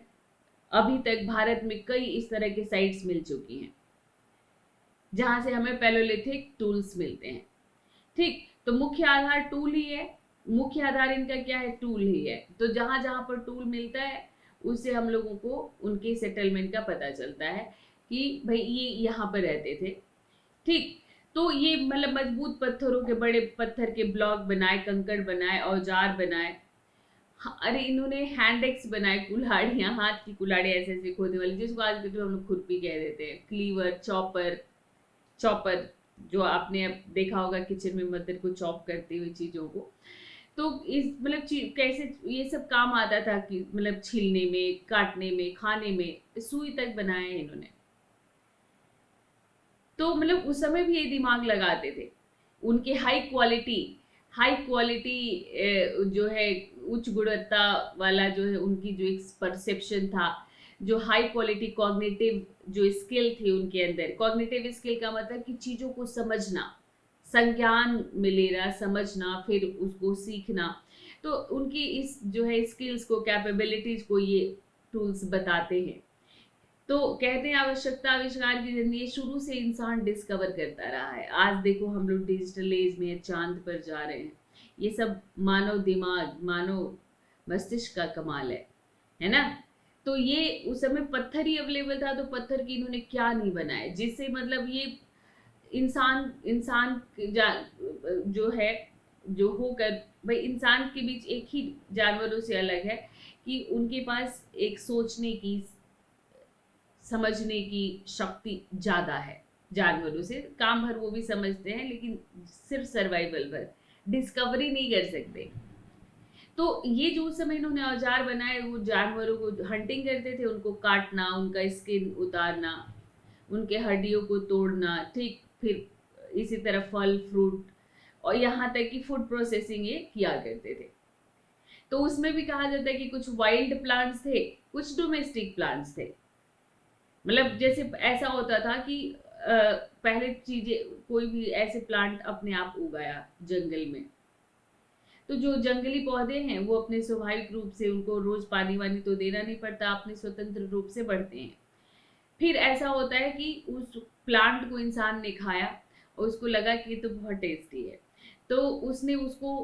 अभी तक भारत में कई इस तरह के साइट्स मिल चुकी हैं जहां से हमें पैलोलिथिक टूल्स मिलते हैं, ठीक। तो मुख्य आधार टूल ही है, मुख्य आधार इनका क्या है, टूल ही है। तो जहां जहां पर टूल मिलता है, उससे हम लोगों को उनके सेटलमेंट का पता चलता है कि भाई ये यहाँ पर रहते थे, ठीक। तो ये मतलब मजबूत पत्थरों के, बड़े पत्थर के ब्लॉक बनाए, कंकड़ बनाए, औजार बनाए, अरे इन्होंने हैंड एक्स बनाए, कुल्हाड़ियां, हाथ की कुल्हाड़ी ऐसे ऐसे खोदने वाली, जिसको आज तो हम लोग खुरपी कह देते हैं, क्लीवर, चॉपर, चॉपर जो आपने अब देखा होगा किचन में मदर को चॉप करते हुए चीजों को। तो इस मतलब कैसे ये सब काम आता था कि मतलब छीलने में, काटने में, खाने में, सुई तक बनाए हैं इन्होंने। तो मतलब उस समय भी ये दिमाग लगाते थे। उनके हाई क्वालिटी, हाई क्वालिटी जो है उच्च गुणवत्ता वाला जो है, उनकी जो एक परसेप्शन था, जो हाई क्वालिटी कॉग्निटिव जो स्किल थी उनके अंदर, कॉग्निटिव स्किल का मतलब कि चीज़ों को समझना, संज्ञान में लेना, समझना, फिर उसको सीखना। तो उनकी इस जो है स्किल्स को, कैपेबिलिटीज को ये टूल्स बताते हैं। तो कहते हैं आवश्यकता आविष्कार की जिंदगी, शुरू से इंसान डिस्कवर करता रहा है। आज देखो हम लोग डिजिटल एज में चांद पर जा रहे हैं, ये सब मानव दिमाग, मानव मस्तिष्क का कमाल है ना। तो ये उस समय पत्थर ही अवेलेबल था, तो पत्थर की इन्होंने क्या नहीं बनाया, जिससे मतलब ये इंसान इंसान जो है, जो होकर भाई इंसान के बीच एक ही जानवरों से अलग है कि उनके पास एक सोचने की, समझने की शक्ति ज्यादा है जानवरों से। काम भर वो भी समझते हैं, लेकिन सिर्फ सर्वाइवल भर, डिस्कवरी नहीं कर सकते। तो ये जो उस समय इन्होंने औजार बनाए, वो जानवरों को हंटिंग करते थे, उनको काटना, उनका स्किन उतारना, उनके हड्डियों को तोड़ना, ठीक, फिर इसी तरह फल फ्रूट और यहाँ तक कि फूड प्रोसेसिंग ये किया करते थे। तो उसमें भी कहा जाता है कि कुछ वाइल्ड प्लांट्स थे, कुछ डोमेस्टिक प्लांट्स थे। मतलब जैसे ऐसा होता था कि पहले चीजें कोई भी ऐसे प्लांट अपने आप उगाया जंगल में, तो जो जंगली पौधे हैं वो अपने स्वाभाविक रूप से, उनको रोज पानी वानी तो देना नहीं पड़ता, अपने स्वतंत्र रूप से बढ़ते हैं। फिर ऐसा होता है कि उस प्लांट को इंसान ने खाया और उसको लगा कि ये तो बहुत टेस्टी है, तो उसने उसको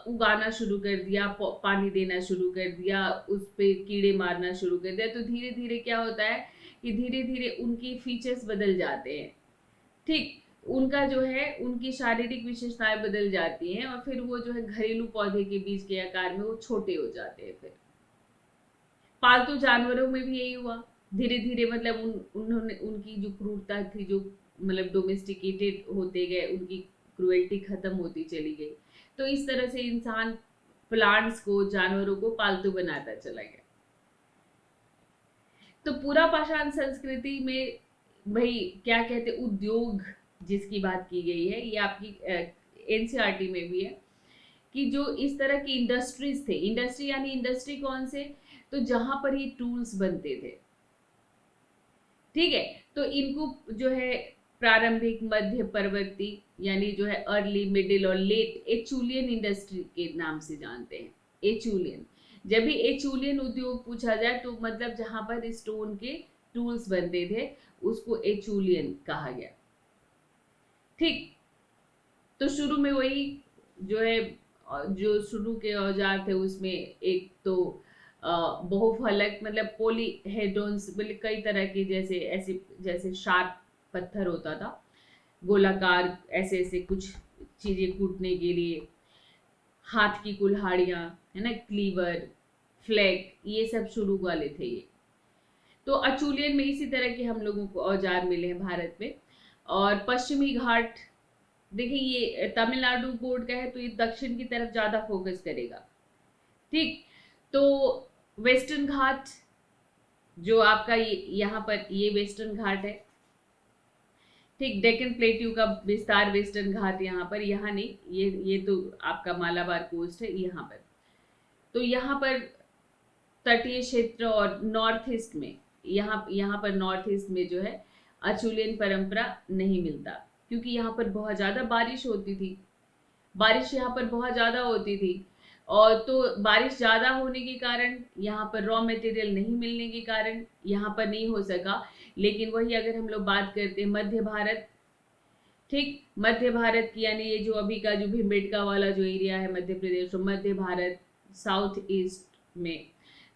उगाना शुरू कर दिया, पानी देना शुरू कर दिया, उस पे कीड़े मारना शुरू कर दिया। तो धीरे धीरे क्या होता है कि धीरे धीरे उनकी फीचर्स बदल जाते हैं। ठीक, उनका जो है उनकी शारीरिक विशेषताएं बदल जाती हैं और फिर वो जो है घरेलू पौधे के बीज के आकार में वो छोटे हो जाते हैं। फिर पालतू जानवरों में भी यही हुआ, धीरे धीरे मतलब उन्होंने उनकी जो क्रूरता थी, जो मतलब डोमेस्टिकेटेड होते गए, उनकी क्रुएल्टी खत्म होती चली गई। तो इस तरह से इंसान प्लांट्स को, जानवरों को पालतू बनाता चला गया। तो पूरा पाषाण संस्कृति में भाई क्या कहते, उद्योग जिसकी बात की गई है, ये आपकी एनसीईआरटी में भी है कि जो इस तरह की इंडस्ट्रीज थे, इंडस्ट्री यानी इंडस्ट्री कौन से, तो जहां पर ये टूल्स बनते थे। ठीक है, तो इनको जो है प्रारंभिक, मध्य, परवर्ती यानी जो है अर्ली, मिडिल और लेट एचुलियन इंडस्ट्री के नाम से जानते हैं। एचुलियन, जब भी एचुलियन उद्योग पूछा जाए तो मतलब जहां पर स्टोन के टूल्स बनते थे उसको एचुलियन कहा गया। ठीक, तो शुरू में वही जो है, जो शुरू के औजार थे उसमें एक तो बहुफलक मतलब पॉलीहेड्रॉन्स, मतलब कई तरह के, जैसे ऐसे जैसे शार्प पत्थर होता था, गोलाकार ऐसे ऐसे कुछ चीजें कूटने के लिए, हाथ की कुल्हाड़ियां है ना, क्लीवर, फ्लैग, ये सब शुरू वाले थे ये। तो अचूलियन में इसी तरह के हम लोगों को औजार मिले हैं भारत में। और पश्चिमी घाट, देखिए ये तमिलनाडु बोर्ड का है तो ये दक्षिण की तरफ ज्यादा फोकस करेगा। ठीक, तो वेस्टर्न घाट जो आपका यहाँ पर ये वेस्टर्न घाट है। ठीक, डेक्कन प्लेट्यू का विस्तार वेस्टर्न घाट यहाँ पर, यहाँ नहीं, ये तो आपका मालाबार कोस्ट है यहाँ पर। तो यहाँ पर तटीय क्षेत्र और नॉर्थ ईस्ट में, यहाँ पर नॉर्थ ईस्ट में जो है अचूलियन परंपरा नहीं मिलता, क्योंकि यहाँ पर बहुत ज्यादा बारिश होती थी, बारिश यहाँ पर बहुत ज्यादा होती थी। और तो बारिश ज्यादा होने के कारण, यहाँ पर रॉ मटेरियल नहीं मिलने के कारण यहाँ पर नहीं हो सका। लेकिन वही अगर हम लोग बात करते हैं मध्य भारत, ठीक, मध्य भारत की यानी ये जो अभी का जो भीमबेटका वाला जो एरिया है मध्य प्रदेश, तो मध्य भारत, साउथ ईस्ट में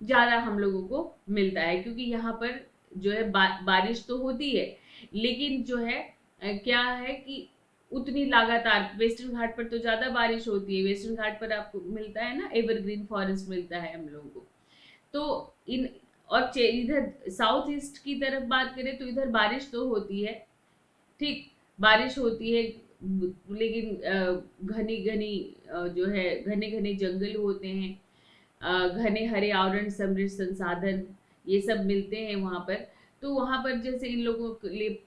ज्यादा हम लोगों को मिलता है, क्योंकि यहाँ पर जो है बारिश तो होती है, लेकिन जो है क्या है कि उतनी लगातार, वेस्टर्न घाट पर तो ज्यादा बारिश होती है, वेस्टर्न घाट पर आपको मिलता है ना एवरग्रीन फॉरेस्ट मिलता है हम लोगों को। तो इन और इधर साउथ ईस्ट की तरफ बात करें तो इधर बारिश तो होती है, ठीक, बारिश होती है, लेकिन घनी घनी जो है घने घने जंगल होते हैं, घने हरे आवरण, समृद्ध संसाधन, ये सब मिलते हैं वहां पर। तो वहां पर जैसे इन लोगों के लिए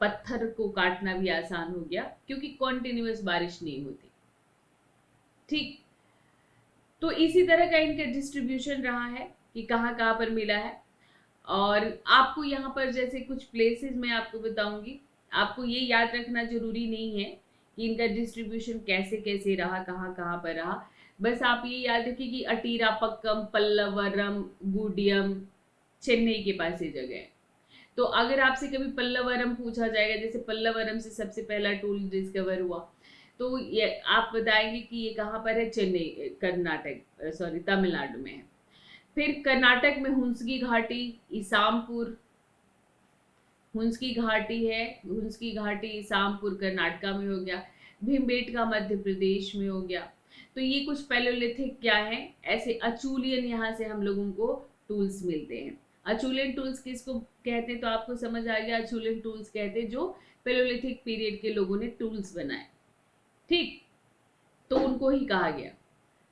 पत्थर को काटना भी आसान हो गया, क्योंकि कॉन्टिन्यूअस बारिश नहीं होती। ठीक, तो इसी तरह का इनका डिस्ट्रीब्यूशन रहा है कि कहाँ कहाँ पर मिला है। और आपको यहाँ पर जैसे कुछ प्लेसेस मैं आपको बताऊंगी, आपको ये याद रखना जरूरी नहीं है कि इनका डिस्ट्रीब्यूशन कैसे कैसे रहा, कहाँ कहाँ पर रहा। बस आप ये याद रखिए कि अटीरापक्कम, पल्लवरम, गुडियम, चेन्नई के पास ये जगह है। तो अगर आपसे कभी पल्लवरम पूछा जाएगा, जैसे पल्लवरम से सबसे पहला टूल डिस्कवर हुआ, तो ये आप बताएंगे कि ये कहाँ पर है, चेन्नई, कर्नाटक, सॉरी तमिलनाडु में है। फिर कर्नाटक में हुंसगी घाटी, इसामपुर, हुंसकी घाटी है, हुंसकी घाटी इसामपुर कर्नाटका में हो गया, भीमबेटका मध्य प्रदेश में हो गया। तो ये कुछ पैलोलिथिक क्या है, ऐसे अचूलियन यहाँ से हम लोगों को टूल्स मिलते हैं। अचूलियन टूल्स किसको कहते हैं, तो आपको समझ आ गया, अचूलियन टूल्स कहते हैं जो पैलोलिथिक पीरियड के लोगों ने टूल्स बनाए। ठीक, तो उनको ही कहा गया।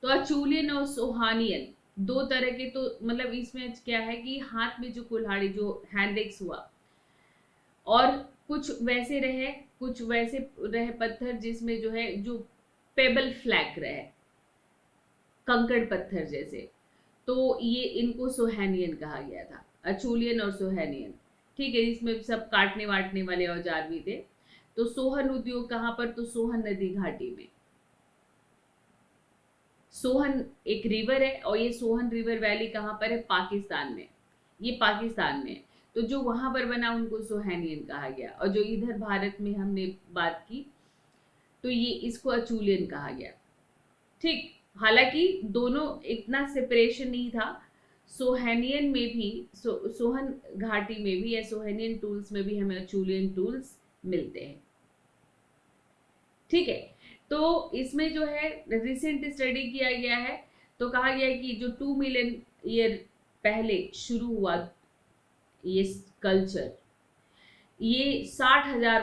तो अचूलियन और सोहानियन दो तरह के, तो मतलब इसमें क्या है कि हाथ में जो कुल्हाड़ी, जो हैंड एक्स हुआ, और कुछ वैसे रहे, कुछ वैसे रहे पत्थर जिसमें जो है जो पेबल फ्लैक रहे, कंकड़ पत्थर जैसे। तो ये इनको सोहैनियन कहा गया था, अचूलियन और सोहैनियन। ठीक है, इसमें सब काटने वाटने वाले औजार भी थे। तो सोहन उद्योग कहाँ पर, तो सोहन नदी घाटी में। सोहन एक रिवर है और ये सोहन रिवर वैली कहाँ पर है, पाकिस्तान में। ये पाकिस्तान में। तो जो वहां पर बना उनको सोहैनियन कहा गया, और जो इधर भारत में हमने बात की तो ये इसको अचूलियन कहा गया। ठीक, हालांकि दोनों इतना सेपरेशन नहीं था। सोहैनियन में भी सोहन घाटी में भी या सोहैनियन टूल्स में भी हमें अचूलियन टूल्स मिलते हैं। ठीक है, तो इसमें जो है रिसेंट स्टडी किया गया है, तो कहा गया है कि जो 2 मिलियन ईयर पहले शुरू हुआ ये कल्चर, ये 60,000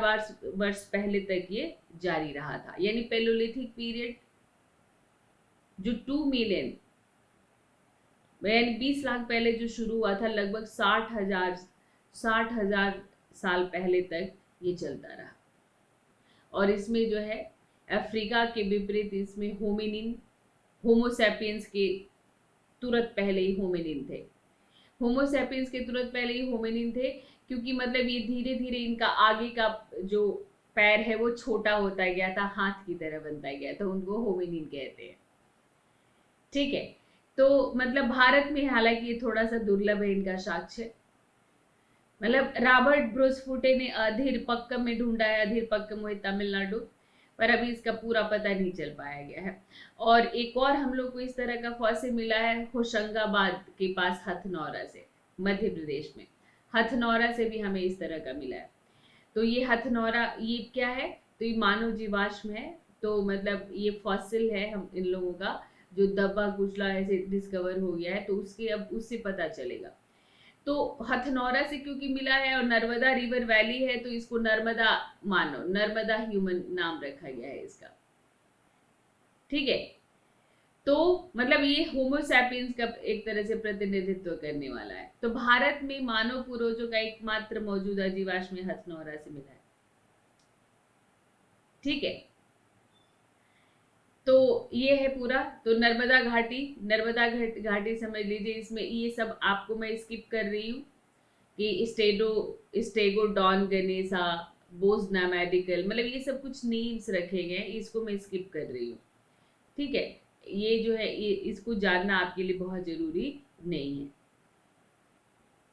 वर्ष पहले तक ये जारी रहा था। यानी पेलोलिथिक पीरियड जो 2 मिलियन यानी 20 लाख पहले जो शुरू हुआ था, लगभग 60,000 साल पहले तक ये चलता रहा। और इसमें जो है अफ्रीका के विपरीत इसमें होमिनिन, होमोसैपियंस के तुरंत पहले ही होमिनिन थे। होमोसैपियंस के तुरंत पहले ही होमिनिन थे, क्योंकि मतलब ये धीरे धीरे इनका आगे का जो पैर है वो छोटा होता गया था, हाथ की तरह बनता गया था, उनको होमिनिन कहते हैं। ठीक है, तो मतलब भारत में हालांकि ये थोड़ा सा दुर्लभ है इनका साक्ष्य। मतलब रॉबर्ट ब्रूसफूटे ने अधीर पक्कम में ढूंढा है, अधीर पक्कम हुई तमिलनाडु, पर अभी इसका पूरा पता नहीं चल पाया गया है। और एक और हम लोग को इस तरह का फॉसिल मिला है होशंगाबाद के पास हथनौरा से, मध्य प्रदेश में। हथनौरा से भी हमें इस तरह का मिला है। तो ये हथनौरा ये क्या है, तो ये मानव जीवाश्म है। तो मतलब ये फॉसिल है हम इन लोगों का, जो दबा कुचला ऐसे डिस्कवर हो गया है, तो उसके अब उससे पता चलेगा। तो हथनौरा से क्योंकि मिला है और नर्मदा रिवर वैली है, तो इसको नर्मदा मानव, नर्मदा ह्यूमन नाम रखा गया है इसका। ठीक है, तो मतलब ये होमोसैपियंस का एक तरह से प्रतिनिधित्व करने वाला है। तो भारत में मानव पूर्वजों का एकमात्र मौजूदा जीवाश्म हथनौरा से मिला है। ठीक है, तो ये है पूरा। तो नर्मदा घाटी, नर्मदा घाटी समझ लीजिए, इसमें ये सब आपको मैं स्किप कर रही हूँ कि स्टेगोडॉन गनेसा, बोजना मेडिकल, मतलब ये सब कुछ नेम्स रखे गए, इसको मैं स्किप कर रही हूँ। ठीक है, ये जो है ये इसको जानना आपके लिए बहुत जरूरी नहीं है।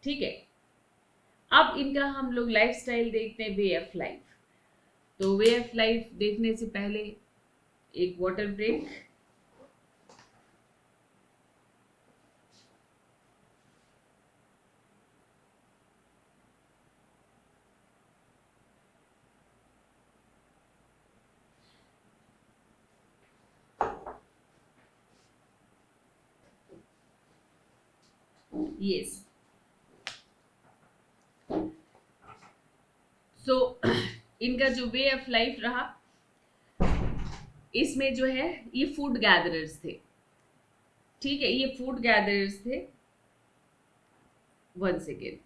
ठीक है, अब इनका हम लोग लाइफस्टाइल देखते हैं, वे ऑफ लाइफ। तो वे ऑफ लाइफ देखने से पहले एक वाटर ब्रेक। यस, सो इनका जो वे ऑफ लाइफ रहा, इसमें जो है ये फूड गैदरर्स थे। ठीक है, ये फूड गैदरर्स थे। 1 सेकेंड।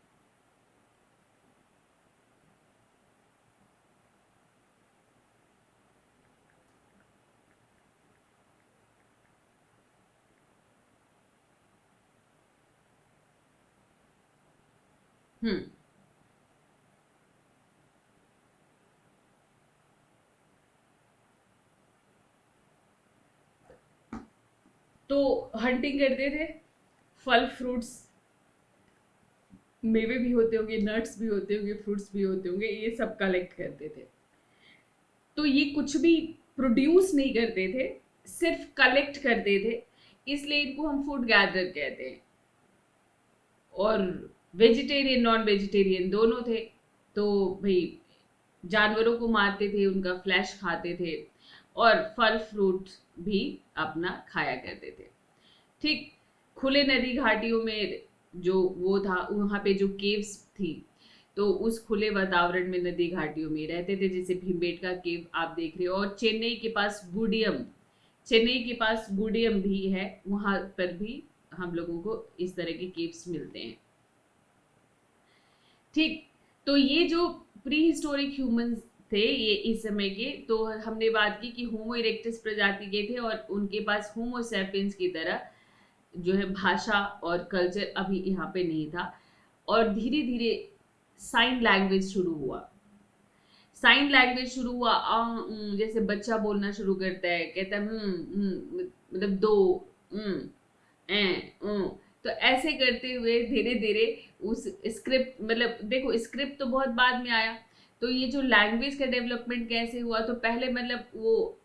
हम्म, तो हंटिंग करते थे, फल फ्रूट्स, मेवे भी होते होंगे, नट्स भी होते होंगे, फ्रूट्स भी होते होंगे, ये सब कलेक्ट करते थे। तो ये कुछ भी प्रोड्यूस नहीं करते थे, सिर्फ कलेक्ट करते थे, इसलिए इनको हम फूड गैदरर कहते हैं। और वेजिटेरियन नॉन वेजिटेरियन दोनों थे। तो भाई जानवरों को मारते थे, उनका फ्लैश खाते थे, और फल फ्रूट भी अपना खाया करते थे। ठीक, खुले नदी घाटियों में जो वो था, वहाँ पे जो केव्स थी, तो उस खुले वातावरण में नदी घाटियों में रहते थे, जैसे भीमबेटका केव आप देख रहे हो। और चेन्नई के पास गुडियम, चेन्नई के पास गुडियम भी है, वहाँ पर भी हम लोगों को इस तरह के केव्स मिलते हैं। ठीक, तो ये जो प्री हिस्टोरिक ह्यूमंस थे ये इस समय के, तो हमने बात की कि होमो इरेक्टस प्रजाति के थे और उनके पास होमो सैपियंस की तरह जो है भाषा और कल्चर अभी यहाँ पे नहीं था। और धीरे धीरे साइन लैंग्वेज शुरू हुआ। साइन लैंग्वेज शुरू हुआ, जैसे बच्चा बोलना शुरू करता है, कहता है मतलब दो, ए, तो ऐसे करते हुए धीरे धीरे उस स्क्रिप्ट, मतलब देखो स्क्रिप्ट तो बहुत बाद में आया, तो ये जो लैंग्वेज का डेवलपमेंट कैसे हुआ, तो पहले मतलब वो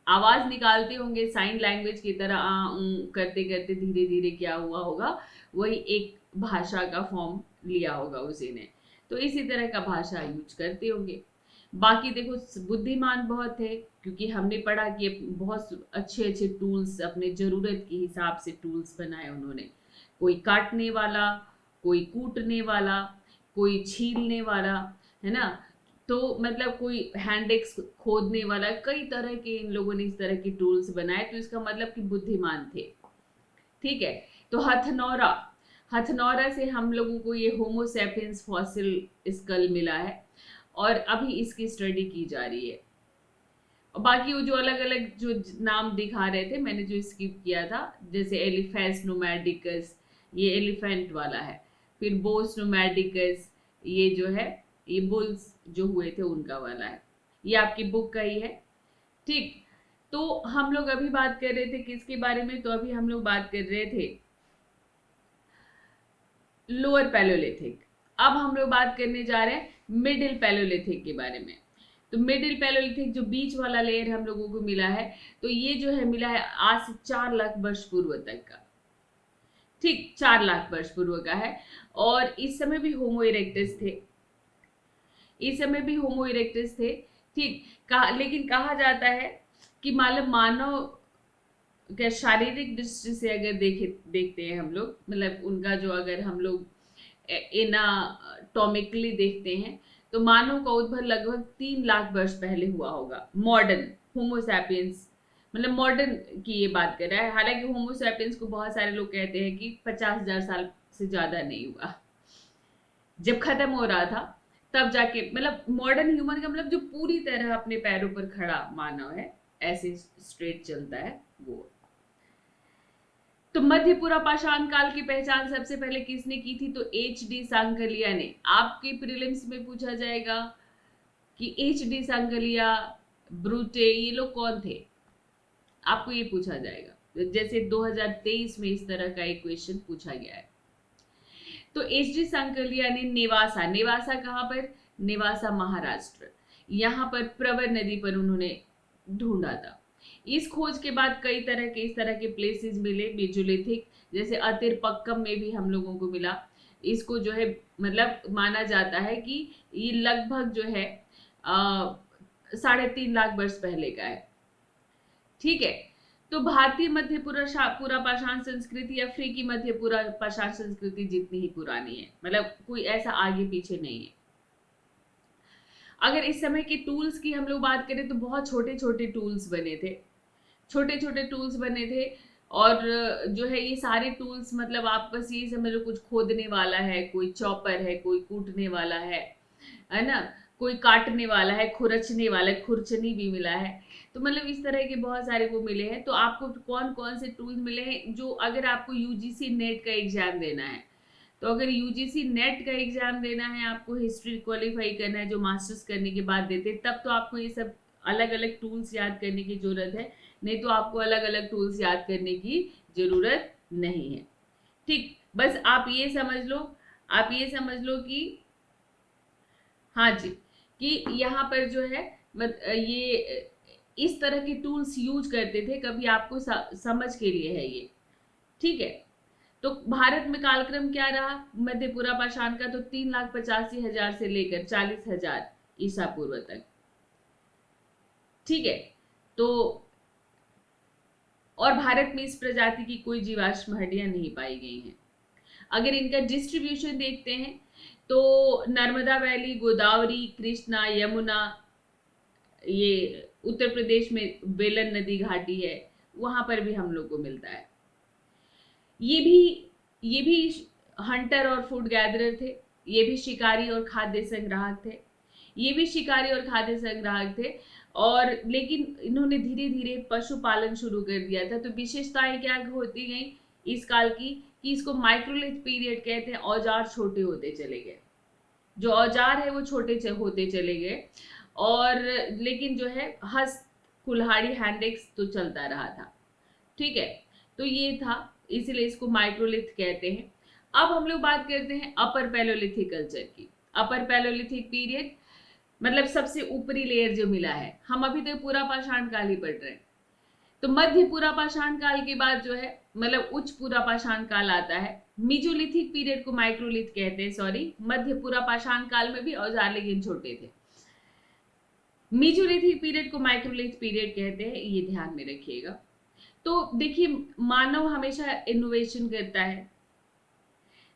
आवाज निकालते होंगे साइन लैंग्वेज की तरह, करते करते धीरे धीरे क्या हुआ होगा, वही एक भाषा का फॉर्म लिया होगा उसी ने। तो इसी तरह का भाषा यूज करते होंगे। बाकी देखो बुद्धिमान बहुत थे, क्योंकि हमने पढ़ा कि बहुत अच्छे अच्छे टूल्स, अपने जरूरत के हिसाब से टूल्स बनाए उन्होंने। कोई काटने वाला, कोई कूटने वाला, कोई छीलने वाला, है ना, तो मतलब कोई हैंडेक्स खोदने वाला, कई तरह के इन लोगों ने इस तरह के टूल्स बनाए, तो इसका मतलब कि बुद्धिमान थे। ठीक है, तो हथनौरा, हथनौरा से हम लोगों को ये होमो सैपियंस फॉसिल स्कल मिला है और अभी इसकी स्टडी की जा रही है। और बाकी वो जो अलग अलग जो नाम दिखा रहे थे, मैंने जो स्किप किया था, जैसे एलिफेंस नोमैडिकस, ये एलिफेंट वाला है। फिर बोस नोमैडिकस, ये जो है ये बुल्स जो हुए थे उनका वाला है। ये आपकी बुक का ही है। ठीक, तो हम लोग अभी बात कर रहे थे किसके बारे में, तो अभी हम लोग बात कर रहे थे लोअर पैलोलिथिक। अब हम लोग बात करने जा रहे हैं मिडिल पैलोलिथिक के बारे में। तो मिडिल पैलोलिथिक जो बीच वाला लेयर हम लोगों को मिला है, तो ये जो है मिला है आज से 4 लाख वर्ष पूर्व तक का। ठीक, 4 लाख वर्ष पूर्व का है। और इस समय भी होमो इरेक्टस थे, इस समय भी होमो इरेक्टस थे। ठीक, लेकिन कहा जाता है कि मानव क्या शारीरिक दृष्टि से अगर देखते हैं हम लोग, मतलब उनका जो अगर हम लोग एनाटॉमिकली देखते हैं, तो मानव का उद्भव लगभग 3 लाख वर्ष पहले हुआ होगा। मॉडर्न होमो सैपियंस, मतलब मॉडर्न की ये बात कर रहा है। हालांकि होमो सैपियंस को बहुत सारे लोग कहते हैं कि 50,000 साल से ज्यादा नहीं हुआ, जब खत्म हो रहा था तब जाके, मतलब मॉडर्न ह्यूमन का मतलब जो पूरी तरह अपने पैरों पर खड़ा मानव है, ऐसे स्ट्रेट चलता है वो। तो मध्यपुरा पाषाण काल की पहचान सबसे पहले किसने की थी, तो HD सांकलिया ने। आपके प्रीलिम्स में पूछा जाएगा कि HD सांकलिया, ब्रूटे, ये लोग कौन थे, आपको ये पूछा जाएगा। जैसे 2023 में इस तरह का एक क्वेश्चन पूछा गया है। तो HD सांकलिया ने नेवासा, नेवासा कहाँ पर, नेवासा महाराष्ट्र, यहाँ पर प्रवर नदी पर उन्होंने ढूंढा था। इस खोज के बाद कई तरह के इस तरह के प्लेसेस मिले मेसोलिथिक, जैसे अतिरपक्कम में भी हम लोगों को मिला। इसको जो है मतलब माना जाता है कि ये लगभग जो है 3.5 लाख वर्ष पहले का है। ठीक है, तो भारतीय मध्यपुरा पाषाण संस्कृति अफ्रीकी मध्यपुरा पाषाण संस्कृति जितनी ही पुरानी है, मतलब कोई ऐसा आगे पीछे नहीं है। अगर इस समय के टूल्स की हम लोग बात करें तो बहुत छोटे छोटे टूल्स बने थे, छोटे छोटे टूल्स बने थे। और जो है ये सारे टूल्स मतलब आप बस ये समझ लो, कुछ खोदने वाला है, कोई चॉपर है, कोई कूटने वाला है ना, कोई काटने वाला है, खुरचने वाला है, खुरचनी भी मिला है। तो मतलब इस तरह के बहुत सारे वो मिले हैं। तो आपको कौन कौन से टूल्स मिले हैं, जो अगर आपको UGC नेट का एग्जाम देना है, तो अगर UGC नेट का एग्जाम देना है, आपको हिस्ट्री क्वालिफाई करना है जो मास्टर्स करने के बाद देते, तब तो आपको ये सब अलग अलग टूल्स याद करने की जरूरत है, नहीं तो आपको अलग अलग टूल्स याद करने की जरूरत नहीं है। ठीक, बस आप ये समझ लो, आप ये समझ लो कि हाँ जी, कि यहाँ पर जो है ये इस तरह के टूल्स यूज करते थे, कभी आपको समझ के लिए है ये। ठीक है, तो भारत में कालक्रम क्या रहा मध्यपुरा पाषाण का, तो 3,85,000 से लेकर 40,000 ईसा पूर्व तक। ठीक है, तो और भारत में इस प्रजाति की कोई जीवाश्म हड्डियां नहीं पाई गई हैं। अगर इनका डिस्ट्रीब्यूशन देखते हैं तो नर्मदा वैली, गोदावरी, कृष्णा, यमुना, ये उत्तर प्रदेश में बेलन नदी घाटी है, वहां पर भी हम लोग को मिलता है। ये भी हंटर और फूड गैदरर थे। ये भी शिकारी और खाद्य संग्राहक थे। ये भी शिकारी और खाद्य संग्राहक थे, और लेकिन इन्होंने धीरे धीरे पशुपालन शुरू कर दिया था। तो विशेषताएं क्या होती गई इस काल की, कि इसको माइक्रोलिथ पीरियड कहते हैं। औजार छोटे होते चले गए, जो औजार है वो छोटे होते चले गए, और लेकिन जो है हस्त कुल्हाड़ी हैंडेक्स तो चलता रहा था। ठीक है, तो ये था, इसीलिए इसको माइक्रोलिथ कहते हैं। अब हम लोग बात करते हैं अपर पैलोलिथिक कल्चर की। अपर पैलोलिथिक पीरियड मतलब सबसे ऊपरी लेयर जो मिला है, हम अभी तक पूरा पाषाण काल ही पढ़ रहे हैं। तो मध्य पूरा पाषाण काल के बाद जो है मतलब उच्च पूरा पाषाण काल आता है। मीजोलिथिक पीरियड को माइक्रोलिथ कहते हैं, सॉरी, मध्य पूरा पाषाण काल में भी औजार लेकिन छोटे थे। मीजोलिथिक पीरियड को माइक्रोलिथ पीरियड कहते हैं, ये ध्यान में रखिएगा। तो देखिए, मानव हमेशा इनोवेशन करता है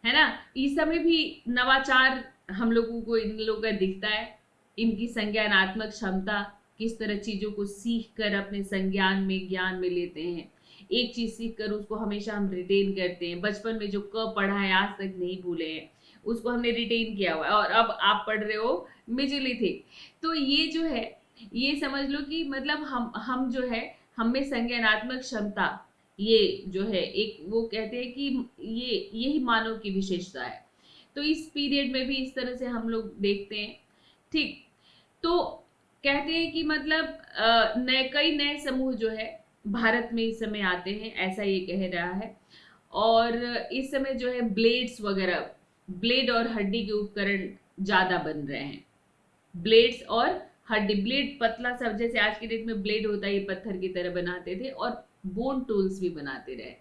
ना। इस समय भी नवाचार हम लोगों को इन लोगों का दिखता है। इनकी संज्ञानात्मक क्षमता, किस तरह चीजों को सीख कर अपने संज्ञान में, ज्ञान में लेते हैं। एक चीज सीख कर उसको हमेशा हम रिटेन करते हैं। बचपन में जो क पढ़ा है आज तक नहीं भूले हैं, उसको हमने रिटेन किया हुआ है, और अब आप पढ़ रहे हो मेजोलिथिक। तो ये जो है, ये समझ लो कि मतलब हम जो है, हम में संज्ञानात्मक क्षमता, ये जो है एक, वो कहते हैं कि ये यही मानव की विशेषता है। तो इस पीरियड में भी इस तरह से हम लोग देखते हैं। ठीक, तो कहते हैं कि मतलब कई नए समूह जो है भारत में इस समय आते हैं, ऐसा ये कह रहा है। और इस समय जो है ब्लेड्स वगैरह, ब्लेड और हड्डी के उपकरण ज्यादा बन रहे हैं। ब्लेड्स और हड्डी, ब्लेड पतला सा, जैसे आज की डेट में ब्लेड होता है, ये पत्थर की तरह बनाते थे, और बोन टूल्स भी बनाते रहे।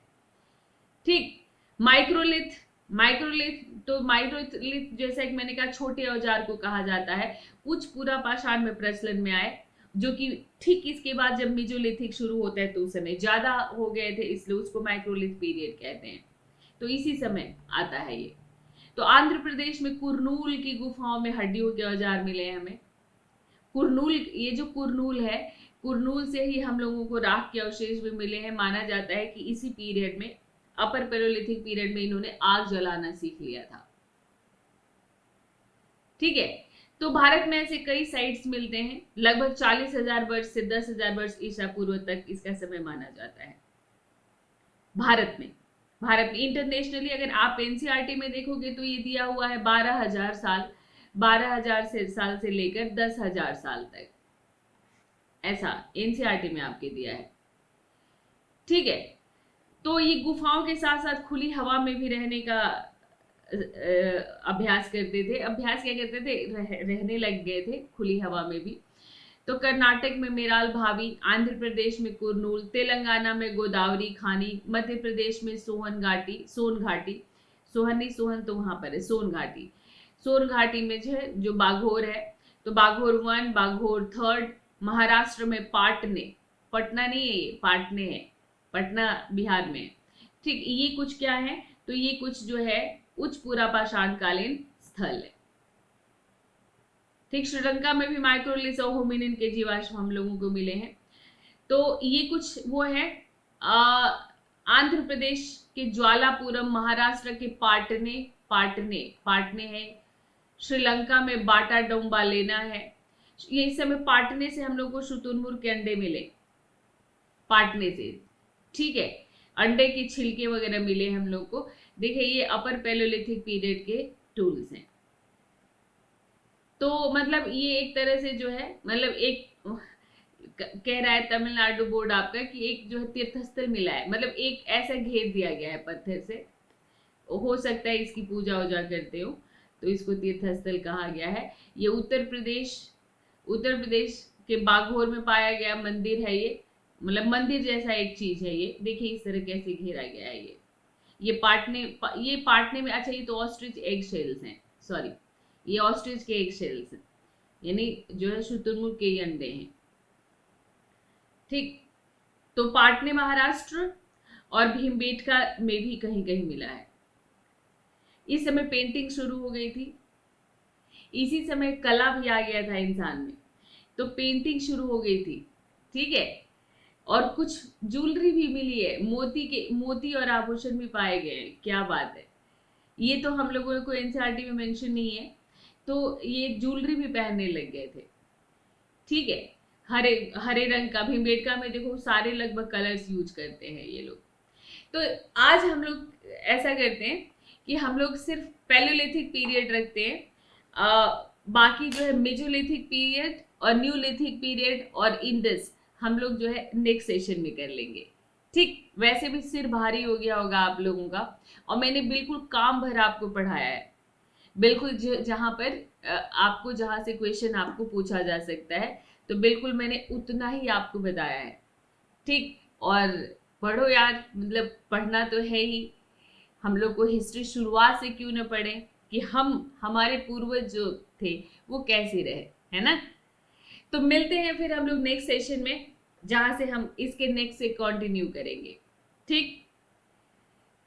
ठीक, माइक्रोलिथ, माइक्रोलिथ जैसा कि मैंने कहा छोटे औजार को कहा जाता है। उच्च पूरा पाषाण में प्रचलन में आए, जो कि ठीक इसके बाद जब मेजोलिथिक शुरू होता है तो उस समय ज्यादा हो गए थे, इसलिए उसको माइक्रोलिथ पीरियड कहते हैं। तो इसी समय आता है ये। तो आंध्र प्रदेश में कुरनूल की गुफाओं में हड्डियों के औजार मिले हैं हमें। कुरनूल, ये जो कुरनूल है, कुरनूल से ही हम लोगों को राख के अवशेष भी मिले हैं। माना जाता है कि इसी पीरियड में, अपर पैलोलिथिक पीरियड में, इन्होंने आग जलाना सीख लिया था। ठीक है, तो भारत में ऐसे कई साइट्स मिलते हैं। लगभग 40,000 वर्ष से 10,000 वर्ष ईसा पूर्व तक इसका समय माना जाता है भारत में। इंटरनेशनली अगर आप एनसीईआरटी में देखोगे तो ये दिया हुआ है 12,000 साल, 12,000 साल से लेकर 10,000 साल तक, ऐसा एनसीईआरटी में आपके दिया है। ठीक है, तो ये गुफाओं के साथ साथ खुली हवा में भी रहने का अभ्यास करते थे। अभ्यास क्या करते थे, रहने लग गए थे खुली हवा में भी। तो कर्नाटक में मेराल भावी, आंध्र प्रदेश में कुरनूल, तेलंगाना में गोदावरी खानी, मध्य प्रदेश में सोन घाटी, सोहन नहीं, सोहन तो वहां पर है, सोन घाटी में जो है जो बाघोर है, तो बाघोर 1, बाघोर 3, महाराष्ट्र में पाटने, पटना नहीं है ये, पाटने है, पटना बिहार में। ठीक, ये कुछ क्या है, तो ये कुछ जो है उच्च पूरा पाषाण कालीन स्थल है। ठीक, श्रीलंका में भी माइक्रोलिथ और होमिनिन के जीवाश्म हम लोगों को मिले हैं। तो ये कुछ वो है। आंध्र प्रदेश के ज्वालापुरम, महाराष्ट्र के पाटने है, श्रीलंका में बाटा डोंबा लेना है। ये समय पाटने से हम लोग को शुतुरमुर्ग के अंडे मिले, पाटने से। ठीक है, अंडे की छिलके वगैरह मिले हम लोग को। देखिए, ये अपर पैलोलिथिक पीरियड के टूल्स हैं। तो मतलब ये एक तरह से जो है, मतलब एक कह रहा है तमिलनाडु बोर्ड आपका कि एक जो है तीर्थस्थल मिला है, मतलब एक ऐसा घेर दिया गया है पत्थर से, हो सकता है इसकी पूजा वूजा करते हो, तो इसको तीर्थस्थल कहा गया है। ये उत्तर प्रदेश के बाघोर में पाया गया मंदिर है ये, मतलब मंदिर जैसा एक चीज है ये। देखिए इस तरह कैसे घेरा गया है ये पाटने में। अच्छा, ये तो ऑस्ट्रिच एग शेल्स हैं, सॉरी, ये ऑस्ट्रिच के एग शेल्स हैं, यानी जो है शुतुरमुर्ग के अंडे हैं। ठीक, तो पाटने महाराष्ट्र और भीमबेटका में भी कहीं कहीं मिला है। इस समय पेंटिंग शुरू हो गई थी, इसी समय कला भी आ गया था इंसान में, तो पेंटिंग शुरू हो गई थी। ठीक है, और कुछ ज्वेलरी भी मिली है, मोती और आभूषण भी पाए गए हैं। क्या बात है, ये तो हम लोगों को एनसीईआरटी में मेंशन नहीं है। तो ये ज्वेलरी भी पहनने लग गए थे, ठीक है। हरे हरे रंग का भीमबेटका में देखो सारे लगभग कलर्स यूज करते हैं ये लोग। तो आज हम लोग ऐसा करते हैं कि हम लोग सिर्फ पैलियोलिथिक पीरियड रखते हैं, बाकी जो है मेजोलिथिक पीरियड और न्यूलिथिक पीरियड और इंडस हम लोग जो है नेक्स्ट सेशन में कर लेंगे, ठीक। वैसे भी सिर भारी हो गया होगा आप लोगों का, और मैंने बिल्कुल काम भर आपको पढ़ाया है, बिल्कुल जहाँ पर आपको जहाँ से क्वेश्चन आपको पूछा जा सकता है, तो बिल्कुल मैंने उतना ही आपको बताया है, ठीक। और पढ़ो यार, मतलब पढ़ना तो है ही। हम लोग को हिस्ट्री शुरुआत से क्यों न पढ़े कि हम हमारे पूर्वज जो थे वो कैसे रहे, है ना। तो मिलते हैं फिर हम लोग नेक्स्ट सेशन में, जहां से हम इसके नेक्स्ट से कंटिन्यू करेंगे, ठीक।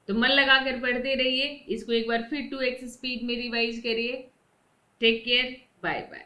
तो मन लगा कर पढ़ते रहिए, इसको एक बार फिर 2x स्पीड में रिवाइज करिए। Take care, bye bye.